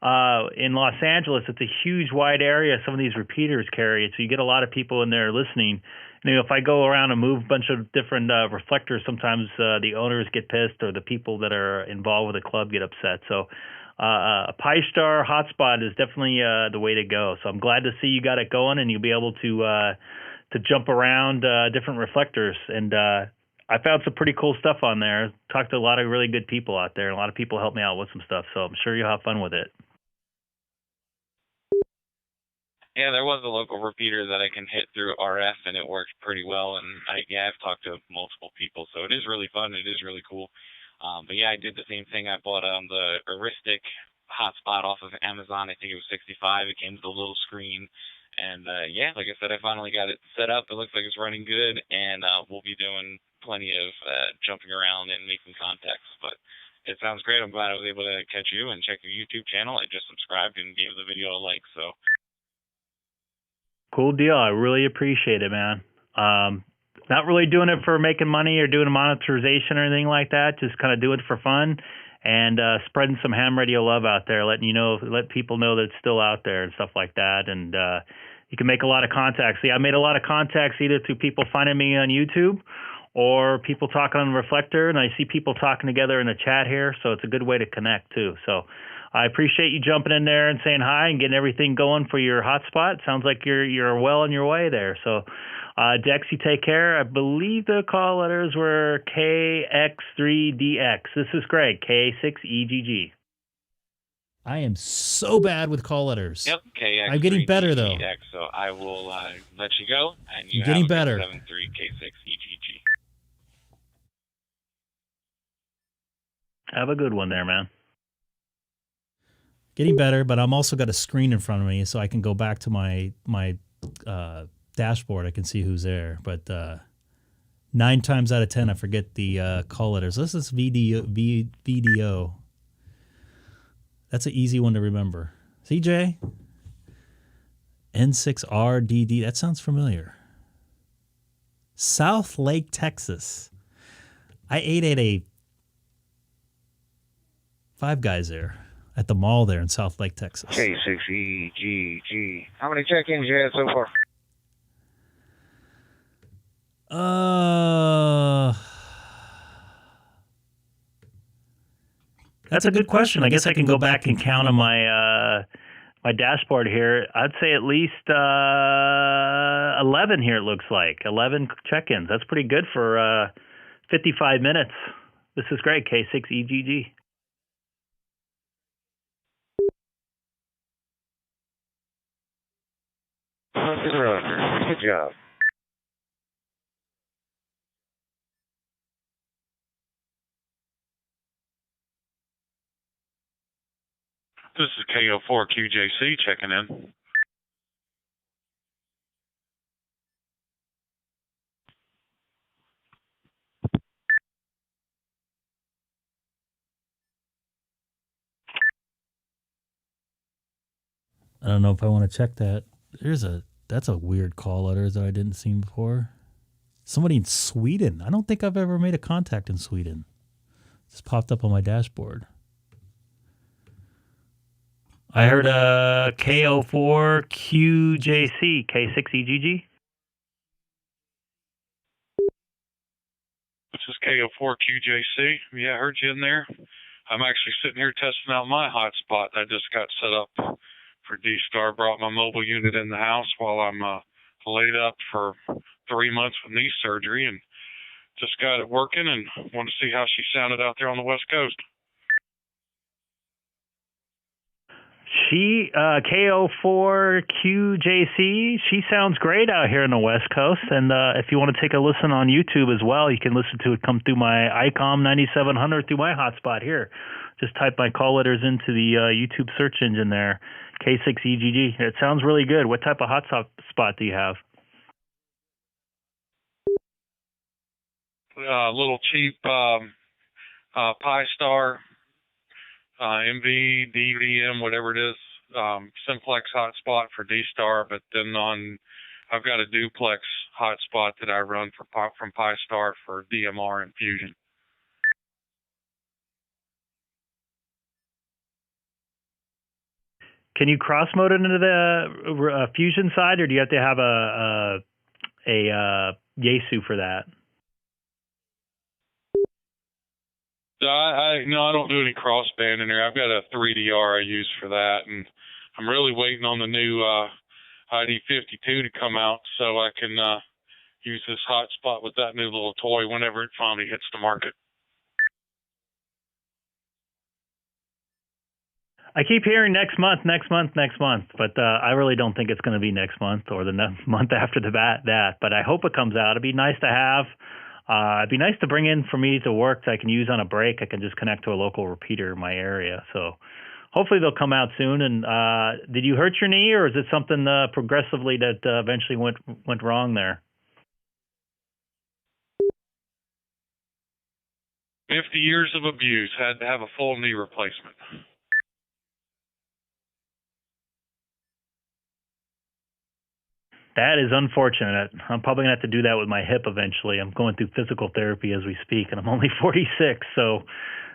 In Los Angeles, it's a huge, wide area. Some of these repeaters carry it, so you get a lot of people in there listening. If I go around and move a bunch of different reflectors, sometimes the owners get pissed or the people that are involved with the club get upset. So a Pi-Star hotspot is definitely the way to go. So I'm glad to see you got it going and you'll be able to jump around different reflectors. And I found some pretty cool stuff on there. Talked to a lot of really good people out there. And a lot of people helped me out with some stuff. So I'm sure you'll have fun with it. Yeah, there was a local repeater that I can hit through RF, and it worked pretty well. And I've talked to multiple people, so it is really fun. It is really cool. But yeah, I did the same thing. I bought the Heuristic hotspot off of Amazon. I think it was $65. It came with a little screen, and yeah, like I said, I finally got it set up. It looks like it's running good, and we'll be doing plenty of jumping around and making contacts. But it sounds great. I'm glad I was able to catch you and check your YouTube channel. I just subscribed and gave the video a like. So. Cool deal. I really appreciate it, man. Not really doing it for making money or doing a monetization or anything like that. Just kind of do it for fun and spreading some ham radio love out there, let people know that it's still out there and stuff like that. And you can make a lot of contacts. See, I made a lot of contacts either through people finding me on YouTube or people talking on the reflector, and I see people talking together in the chat here, so it's a good way to connect too. So I appreciate you jumping in there and saying hi and getting everything going for your hotspot. Sounds like you're well on your way there. So, Dex, you take care. I believe the call letters were K6EGG. This is Greg, K6EGG. I am so bad with call letters. Yep, K6. I'm getting better though. So I will let you go, and you I'm getting better. 73 K6EGG. Have a good one there, man. Getting better, but I'm also got a screen in front of me, so I can go back to my dashboard. I can see who's there. But 9 times out of 10, I forget the call letters. This is VDO. That's an easy one to remember. CJ? N6RDD. That sounds familiar. South Lake, Texas. I ate at a Five Guys there. at the mall there in South Lake, Texas. K6EGG. How many check-ins you had so far? That's a good question. I guess I can go back and count on my my dashboard here. I'd say at least 11 here. It looks like 11 check-ins. That's pretty good for 55 minutes. This is great. K6EGG. Good job. This is K04QJC checking in. I don't know if I want to check that. That's a weird call letter that I didn't see before. Somebody in Sweden. I don't think I've ever made a contact in Sweden. Just popped up on my dashboard. I heard K04QJC, K6EGG. This is K04QJC. Yeah, I heard you in there. I'm actually sitting here testing out my hotspot that I just got set up for DStar. Brought my mobile unit in the house while I'm laid up for 3 months with knee surgery, and just got it working and want to see how she sounded out there on the West Coast. She, K04QJC, she sounds great out here on the West Coast. And if you want to take a listen on YouTube as well, you can listen to it come through my Icom 9700 through my hotspot here. Just type my call letters into the YouTube search engine there, K6EGG. It sounds really good. What type of hotspot do you have? Little cheap Pi-Star, MV, DVM, whatever it is, simplex hotspot for DStar, but then I've got a duplex hotspot that I run from Pi-Star for DMR and Fusion. Can you cross mode it into the Fusion side, or do you have to have a Yaesu for that? I don't do any crossband in there. I've got a 3DR I use for that, and I'm really waiting on the new ID52 to come out so I can use this hotspot with that new little toy whenever it finally hits the market. I keep hearing next month, but I really don't think it's going to be next month or the month after that. But I hope it comes out. It'd be nice to have. It'd be nice to bring in for me to work that I can use on a break. I can just connect to a local repeater in my area. So hopefully they'll come out soon. And did you hurt your knee, or is it something progressively that eventually went wrong there? 50 years of abuse. Had to have a full knee replacement. That is unfortunate. I'm probably going to have to do that with my hip eventually. I'm going through physical therapy as we speak, and I'm only 46, so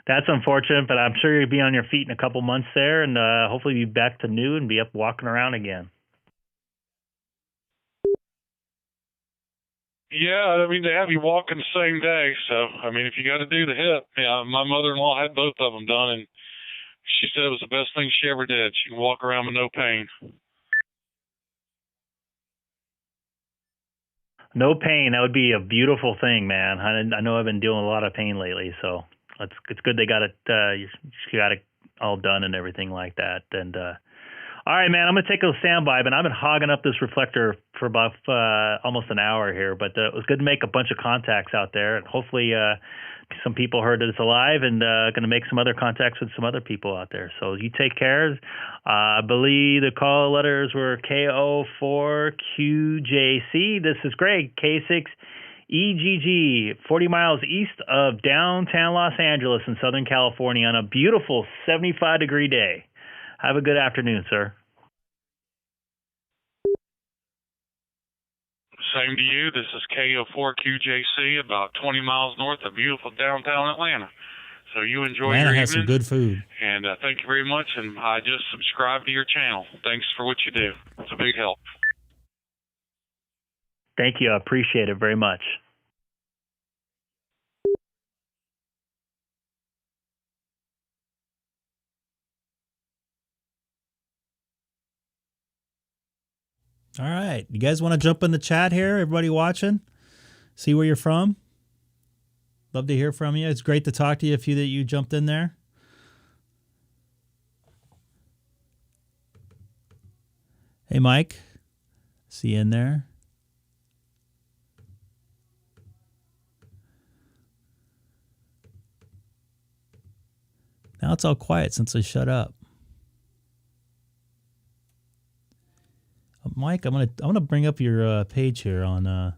that's unfortunate, but I'm sure you'll be on your feet in a couple months there, and hopefully be back to new and be up walking around again. Yeah, I mean, they have you walking the same day, so, I mean, if you got to do the hip, yeah, my mother-in-law had both of them done, and she said it was the best thing she ever did. She can walk around with no pain. No pain. That would be a beautiful thing, man. I know I've been dealing with a lot of pain lately, so it's good they got it. You got it all done and everything like that. And all right, man, I'm gonna take a standby, but I've been hogging up this reflector for about almost an hour here. But it was good to make a bunch of contacts out there, and hopefully some people heard that it's alive, and going to make some other contacts with some other people out there. So you take care. I believe the call letters were K04QJC. This is Greg, K6EGG, 40 miles east of downtown Los Angeles in Southern California on a beautiful 75-degree day. Have a good afternoon, sir. Same to you. This is K04QJC, about 20 miles north of beautiful downtown Atlanta. So you enjoy Atlanta your has some evening. good food. And thank you very much. And I just subscribed to your channel. Thanks for what you do. It's a big help. Thank you. I appreciate it very much. All right. You guys want to jump in the chat here? Everybody watching? See where you're from? Love to hear from you. It's great to talk to you, a few that you jumped in there. Hey, Mike. See you in there. Now it's all quiet since I shut up. Mike, I'm gonna bring up your page here on.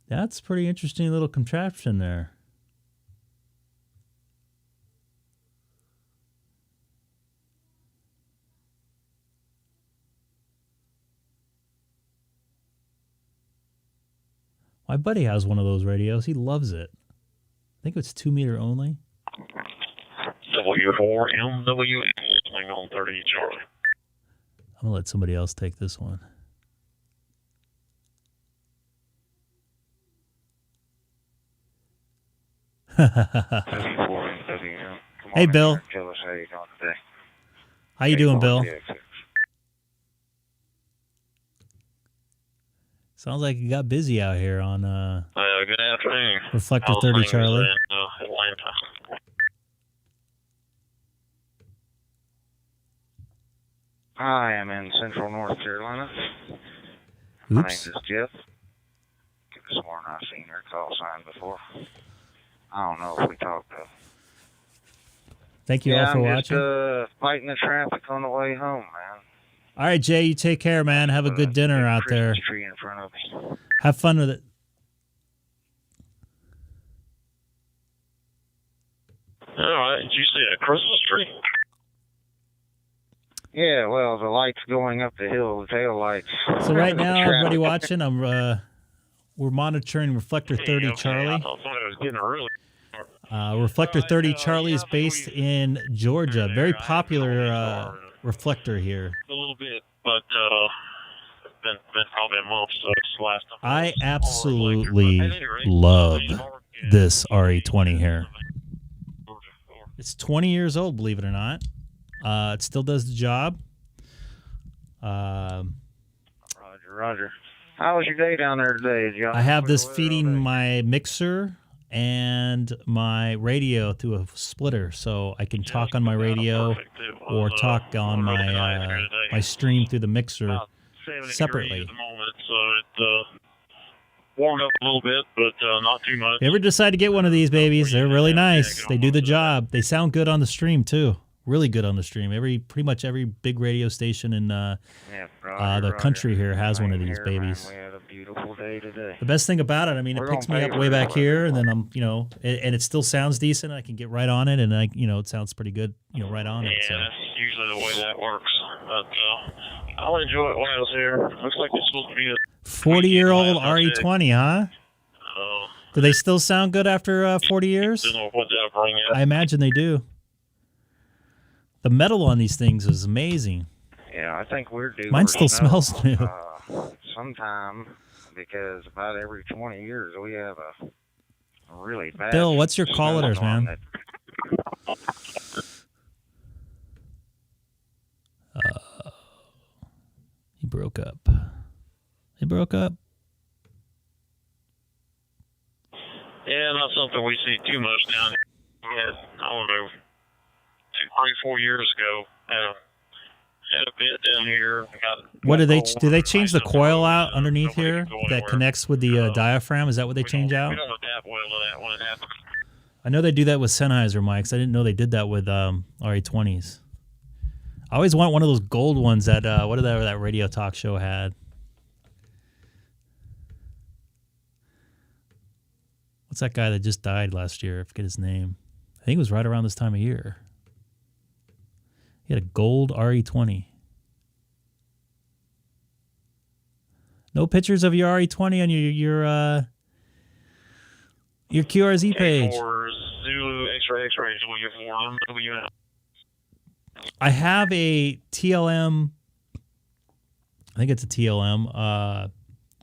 That's a pretty interesting little contraption there. My buddy has one of those radios. He loves it. I think it's 2 meter only. W4MW, swing on 30 Charlie. I'm gonna let somebody else take this one. Hey, Bill. How you doing, Bill? Sounds like you got busy out here on Good afternoon. Reflector 30 Charlie. Atlanta. I am in Central North Carolina. My name Oops. is Jeff. Could have sworn I've seen your call sign before. I don't know if we talked though. Thank you all for I'm watching. just fighting the traffic on the way home, man. All right, Jay, you take care, man. Have a good dinner out there. Christmas tree in front of me. Have fun with it. All right. Did you see a Christmas tree? Yeah, well, the lights going up the hill, the tail lights. So right now, everybody watching, we're monitoring Reflector 30 I Charlie. thought somebody was getting a really. Reflector 30 Charlie is based in Georgia. Very popular reflector here. A little bit, but been probably a month since last time. I absolutely love this RE20 here. It's 20 years old, believe it or not. It still does the job. Roger, roger. How was your day down there today, John? I have this feeding my mixer and my radio through a splitter, so I can talk on my radio or talk on my my stream through the mixer separately. At the moment, so it warmed up a little bit, but not too much. If you ever decide to get one of these babies, they're really nice. They do the job. They sound good on the stream too. Really good on the stream. Pretty much every big radio station in the country here has one of these babies. We had a beautiful day today. The best thing about it, I mean, it picks me up way back here, and then I'm, and it still sounds decent. I can get right on it, and it sounds pretty good, right on it. So. Yeah, that's usually the way that works. But I'll enjoy it when I was here. Looks like it's supposed to be a 40-year-old RE20, huh? Do they still sound good after 40 years? Don't know what that'll bring in. I imagine they do. The metal on these things is amazing. Yeah, I think we're due. Mine still smells new. Sometime, because about every 20 years we have a really bad. Bill, what's your call letters, man? He broke up. He broke up. Yeah, not something we see too much down here. We had, I don't know, 3-4 years ago, had a bit down here. What do they change the coil out underneath here that connects with the diaphragm? Is that what they change out? We don't adapt well to that when it happens. I know they do that with Sennheiser mics. I didn't know they did that with RE20s. I always want one of those gold ones that whatever that radio talk show had. What's that guy that just died last year? I forget his name. I think it was right around this time of year. He had a gold RE20. No pictures of your RE20 on Your QRZ page. K4 Zulu X-ray X-ray W4 I have a TLM. I think it's a TLM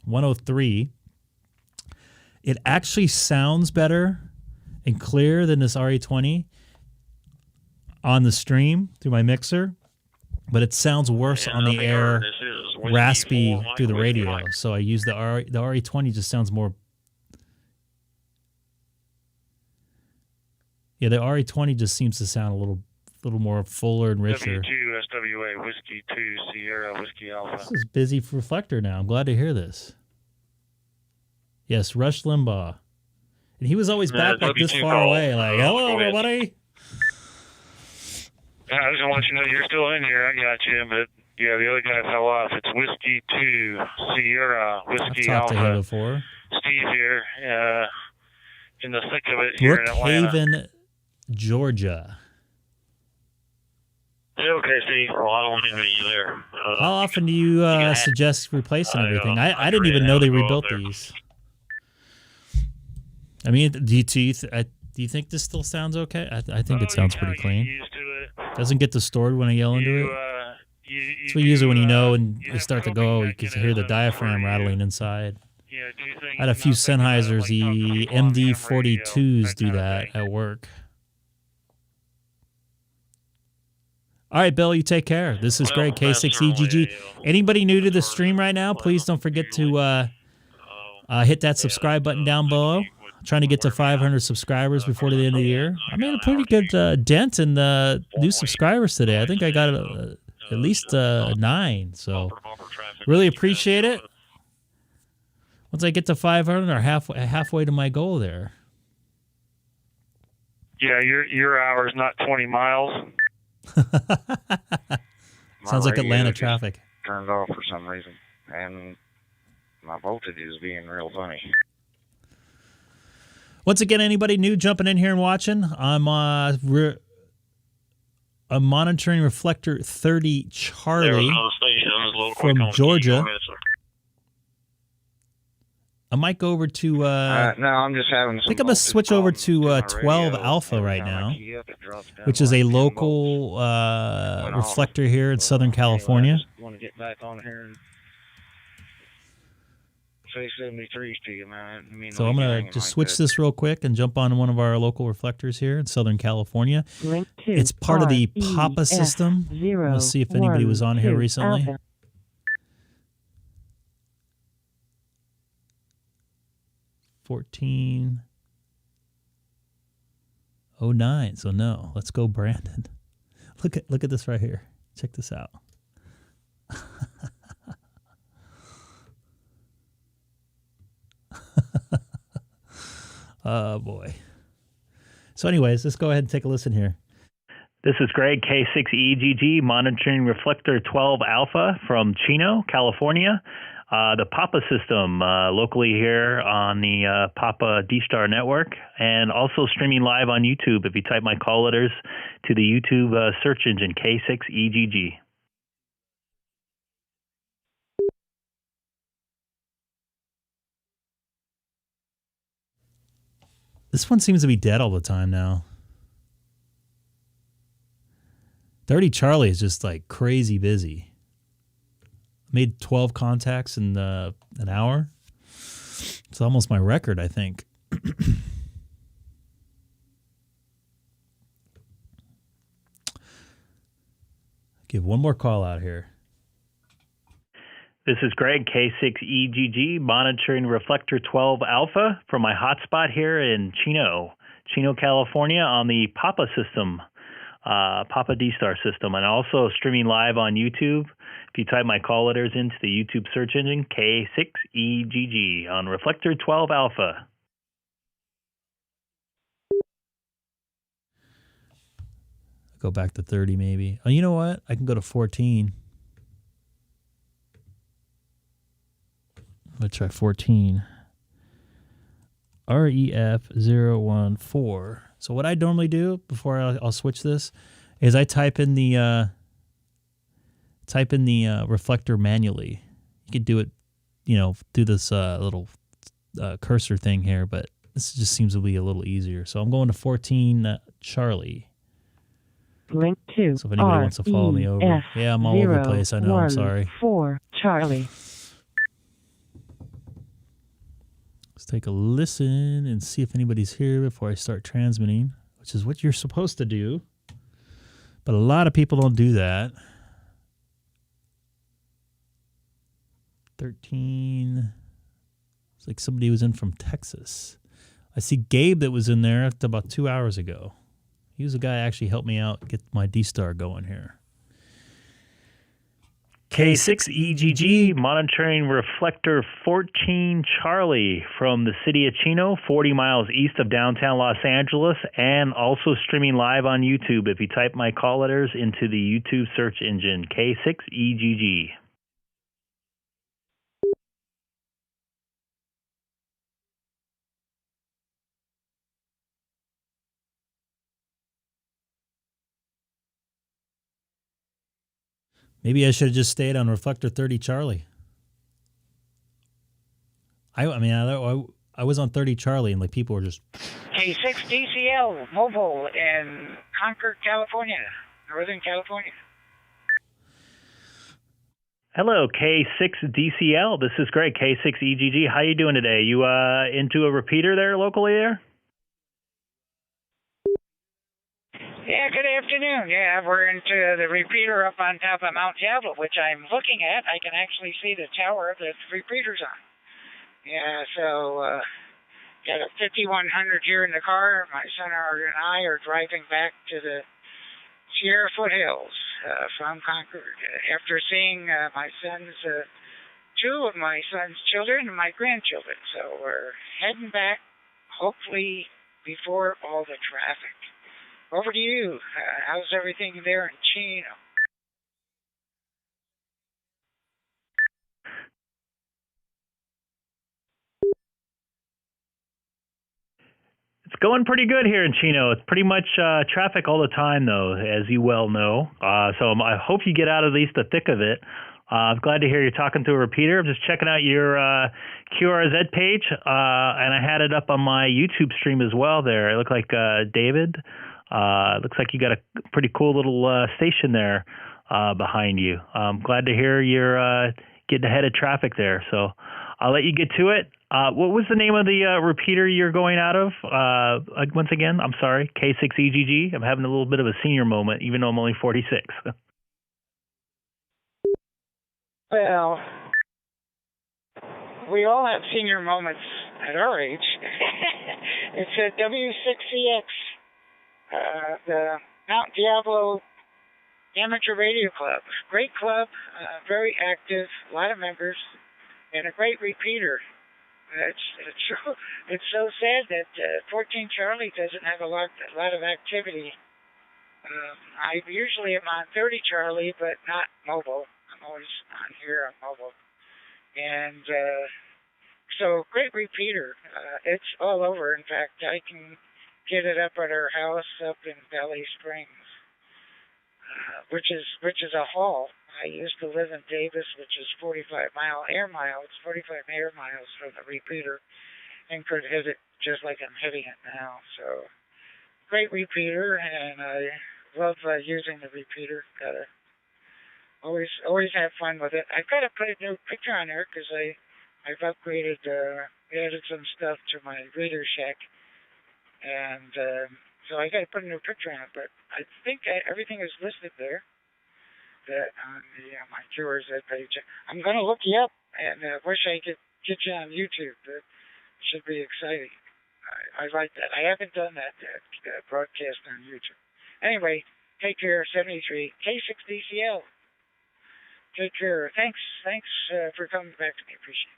103. It actually sounds better and clear than this RE20 on the stream through my mixer, but it sounds worse on the air, raspy through the radio. So I use the RE20. Just sounds more. Yeah, the RE20 just seems to sound a little more fuller and richer. W2 SWA Whiskey 2 Sierra Whiskey Alpha. This is busy reflector now. I'm glad to hear this. Yes, Rush Limbaugh. And he was always back like this far away. Like, hello, everybody. I just want you to know you're still in here. I got you. But, yeah, the other guy fell off. It's Whiskey 2 Sierra Whiskey I've talked Alpha. to him before. Steve here. In the thick of it here in Atlanta. Brookhaven, Georgia. Okay, Steve. Well, I don't want any of you there. How often do you suggest replacing everything? I didn't even know they rebuilt these. I mean, do you think this still sounds okay? I think it sounds pretty clean. Doesn't get distorted when I yell into it. It's what usually when you know and you start to go, you can hear the diaphragm rattling inside. I had a few Sennheisers, the MD42s do that at work. All right, Bill, you take care. This is great. K6EGG. Anybody new to the stream right now, please don't forget to hit that subscribe button down below. Trying to get to 500 subscribers before the end of the year. I made a pretty good dent in the new subscribers today. I think I got at least 9. So really appreciate it. Once I get to 500 or halfway to my goal there. Yeah, your hour's not 20 miles. Sounds like Atlanta traffic. Turned off for some reason, and my voltage is being real funny. Once again, anybody new jumping in here and watching, I'm monitoring reflector 30 Charlie from Georgia. I might go over to. No, I'm just having. I think I'm gonna switch over to 12 Alpha right now, which is a local reflector here in Southern California. Want to get back on here and say 73s to you, man. I mean, so I'm gonna just switch this real quick and jump on one of our local reflectors here in Southern California. It's part of the Papa system. Let's see if anybody was on here recently. Alpha. 1409. So no, let's go, Brandon. Look at this right here. Check this out. Oh boy. So anyways, let's go ahead and take a listen here. This is Greg, K6EGG, monitoring reflector 12 Alpha from Chino, California. The Papa system locally here on the Papa DStar network, and also streaming live on YouTube if you type my call letters to the YouTube search engine, K6EGG. This one seems to be dead all the time now. 30 Charlie is just like crazy busy. Made 12 contacts in an hour. It's almost my record, I think. Give one more call out here. This is Greg, K6EGG, monitoring reflector 12 Alpha from my hotspot here in Chino, California on the Papa system, Papa DStar system, and also streaming live on YouTube. If you type my call letters into the YouTube search engine, K6EGG on reflector 12 Alpha. Go back to 30 maybe. Oh, you know what? I can go to 14. Let's try 14. REF014. So what I normally do before I'll switch this is I type in the reflector manually. You could do it, through this little cursor thing here, but This just seems to be a little easier. So I'm going to 14 Charlie. Link 2. So if anybody wants to follow me over. Yeah, I'm all over the place. I know. I'm sorry. 4 Charlie. Let's take a listen and see if anybody's here before I start transmitting, which is what you're supposed to do. But a lot of people don't do that. 13. It's like somebody was in from Texas. I see Gabe that was in there about 2 hours ago. He was the guy who actually helped me out get my DStar going here. K6EGG monitoring reflector 14 Charlie from the city of Chino, 40 miles east of downtown Los Angeles, and also streaming live on YouTube. If you type my call letters into the YouTube search engine, K6EGG. Maybe I should have just stayed on reflector 30 Charlie. I was on 30 Charlie and like people were just K6DCL mobile in Concord, California, Northern California. Hello, K6DCL. This is Greg, K6EGG. How you doing today? You into a repeater there locally there? Yeah, good afternoon. Yeah, we're into the repeater up on top of Mount Diablo, which I'm looking at. I can actually see the tower that the repeater's on. Yeah, so got a 5100 here in the car. My son and I are driving back to the Sierra foothills from Concord after seeing two of my son's children and my grandchildren. So we're heading back, hopefully before all the traffic. Over to you. How's everything there in Chino? It's going pretty good here in Chino. It's pretty much traffic all the time, though, as you well know. So I hope you get out of at least the thick of it. I'm glad to hear you're talking to a repeater. I'm just checking out your QRZ page, and I had it up on my YouTube stream as well there. It looked like David. Looks like you got a pretty cool little station there behind you. I'm glad to hear you're getting ahead of traffic there. So I'll let you get to it. What was the name of the repeater you're going out of? Once again, I'm sorry, K6EGG. I'm having a little bit of a senior moment, even though I'm only 46. Well, we all have senior moments at our age. It's a W6CX. The Mount Diablo Amateur Radio Club. Great club, very active, a lot of members, and a great repeater. It's so sad that 14 Charlie doesn't have a lot of activity. I usually am on 30 Charlie, but not mobile. I'm always on here on mobile. And so great repeater. It's all over. In fact, I can get it up at our house up in Valley Springs, which is a haul. I used to live in Davis, which is 45 air miles from the repeater, and could hit it just like I'm hitting it now. So great repeater, and I love using the repeater. Gotta always have fun with it. I've got to put a new picture on there because I've upgraded, added some stuff to my Reader Shack. And so I got to put a new picture on it, but I think everything is listed there. That on my QRZ page. I'm gonna look you up, and wish I could get you on YouTube. That should be exciting. I like that. I haven't done that broadcast on YouTube. Anyway, take care. 73 K6DCL. Take care. Thanks for coming back to me. Appreciate it.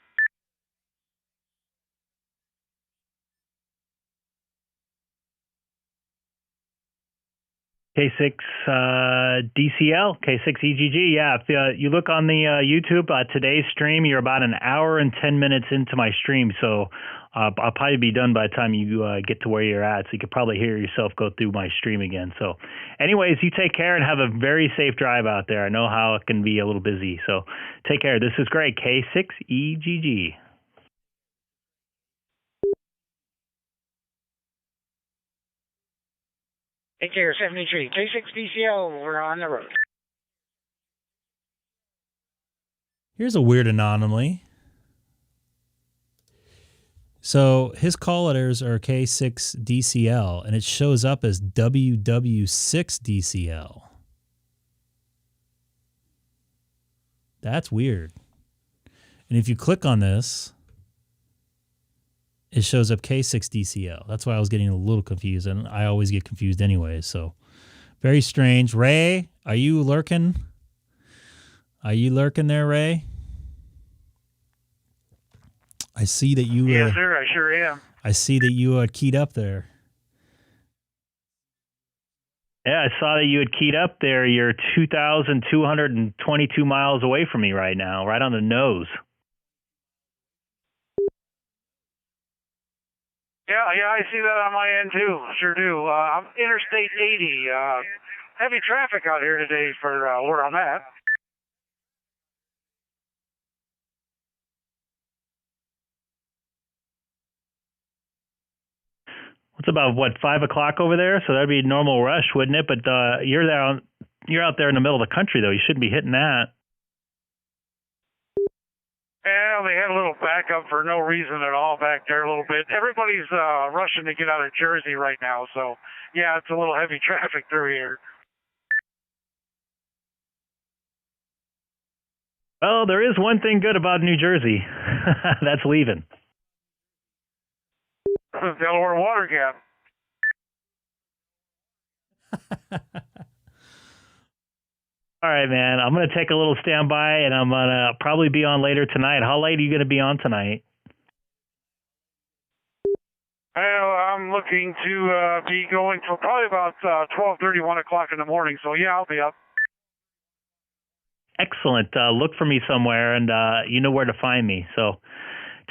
K6DCL, K6EGG. Yeah, if you look on the YouTube, today's stream, you're about an hour and 10 minutes into my stream. So I'll probably be done by the time you get to where you're at. So you could probably hear yourself go through my stream again. So anyways, you take care and have a very safe drive out there. I know how it can be a little busy. So take care. This is Greg, K6EGG. Take care, 73. K6DCL, we're on the road. Here's a weird anomaly. So his call letters are K6DCL, and it shows up as WW6DCL. That's weird. And if you click on this, it shows up K6DCL. That's why I was getting a little confused, and I always get confused anyway. So very strange. Ray, are you lurking? Are you lurking there, Ray? I see that you. Yes, sir. I sure am. I see that you keyed up there. Yeah, I saw that you had keyed up there. You're 2,222 miles away from me right now, right on the nose. Yeah, I see that on my end too. Sure do. I'm Interstate 80. Heavy traffic out here today for where I'm at. It's about, 5 o'clock over there? So that'd be a normal rush, wouldn't it? But you're out there in the middle of the country, though. You shouldn't be hitting that. Yeah, they had a little backup for no reason at all back there a little bit. Everybody's rushing to get out of Jersey right now, so yeah, it's a little heavy traffic through here. Well, there is one thing good about New Jersey. That's leaving. Delaware water gap. All right, man. I'm going to take a little standby, and I'm going to probably be on later tonight. How late are you going to be on tonight? Well, I'm looking to be going till probably about 12:30, 1 o'clock in the morning, so yeah, I'll be up. Excellent. Look for me somewhere, and you know where to find me. So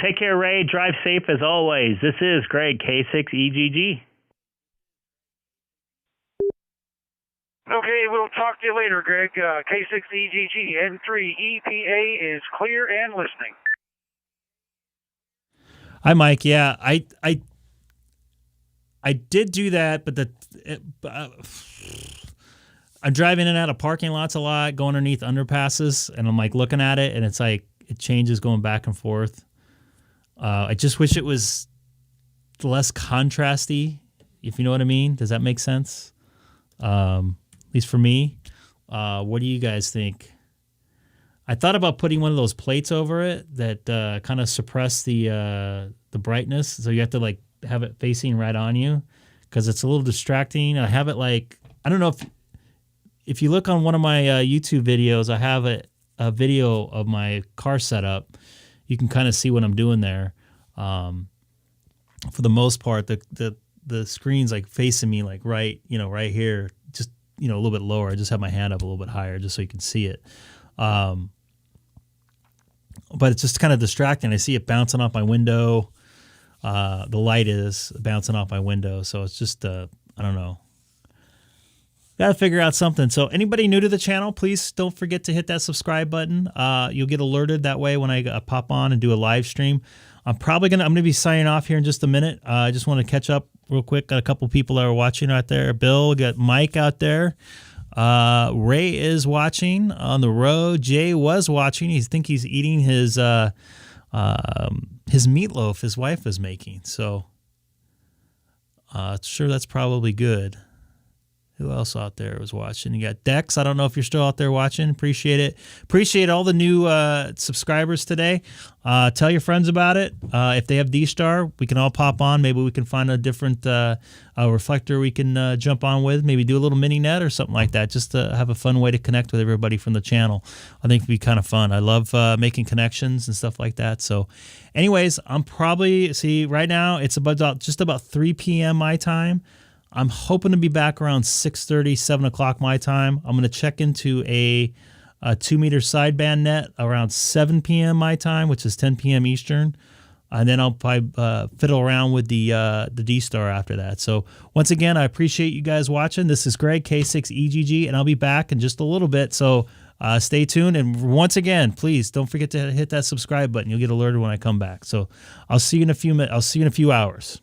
take care, Ray. Drive safe as always. This is Greg, K6EGG. Okay, we'll talk to you later, Greg. K6EGG N3 EPA is clear and listening. Hi, Mike. Yeah, I did do that, but I'm driving in and out of parking lots a lot, going underneath underpasses, and I'm like looking at it, and it's like it changes going back and forth. I just wish it was less contrasty, if you know what I mean. Does that make sense? At least for me. What do you guys think? I thought about putting one of those plates over it that kind of suppress the brightness, so you have to like have it facing right on you, because it's a little distracting. I have it like, I don't know if you look on one of my YouTube videos, I have a video of my car setup. You can kind of see what I'm doing there. For the most part, the screen's like facing me, like right here, just a little bit lower. I just have my hand up a little bit higher just so you can see it. But it's just kind of distracting. I see it bouncing off my window. The light is bouncing off my window, so it's just I don't know. Got to figure out something. So anybody new to the channel, please don't forget to hit that subscribe button. You'll get alerted that way when I pop on and do a live stream. I'm gonna be signing off here in just a minute. I just want to catch up real quick. Got a couple people that are watching out there. Bill, got Mike out there. Ray is watching on the road. Jay was watching. He think he's eating his meatloaf his wife is making. So sure, that's probably good. Who else out there was watching? You got Dex. I don't know if you're still out there watching. Appreciate it. Appreciate all the new subscribers today. Tell your friends about it. If they have DStar, we can all pop on. Maybe we can find a different reflector we can jump on with. Maybe do a little mini net or something like that, just to have a fun way to connect with everybody from the channel. I think it'd be kind of fun. I love making connections and stuff like that. So anyways, I'm probably, right now it's just about 3 p.m. my time. I'm hoping to be back around 6:30, 7 o'clock my time. I'm going to check into a 2-meter sideband net around 7 p.m. my time, which is 10 p.m. Eastern. And then I'll probably fiddle around with the DStar after that. So once again, I appreciate you guys watching. This is Greg, K6EGG, and I'll be back in just a little bit. So stay tuned. And once again, please don't forget to hit that subscribe button. You'll get alerted when I come back. So I'll see you in a few minutes. I'll see you in a few hours.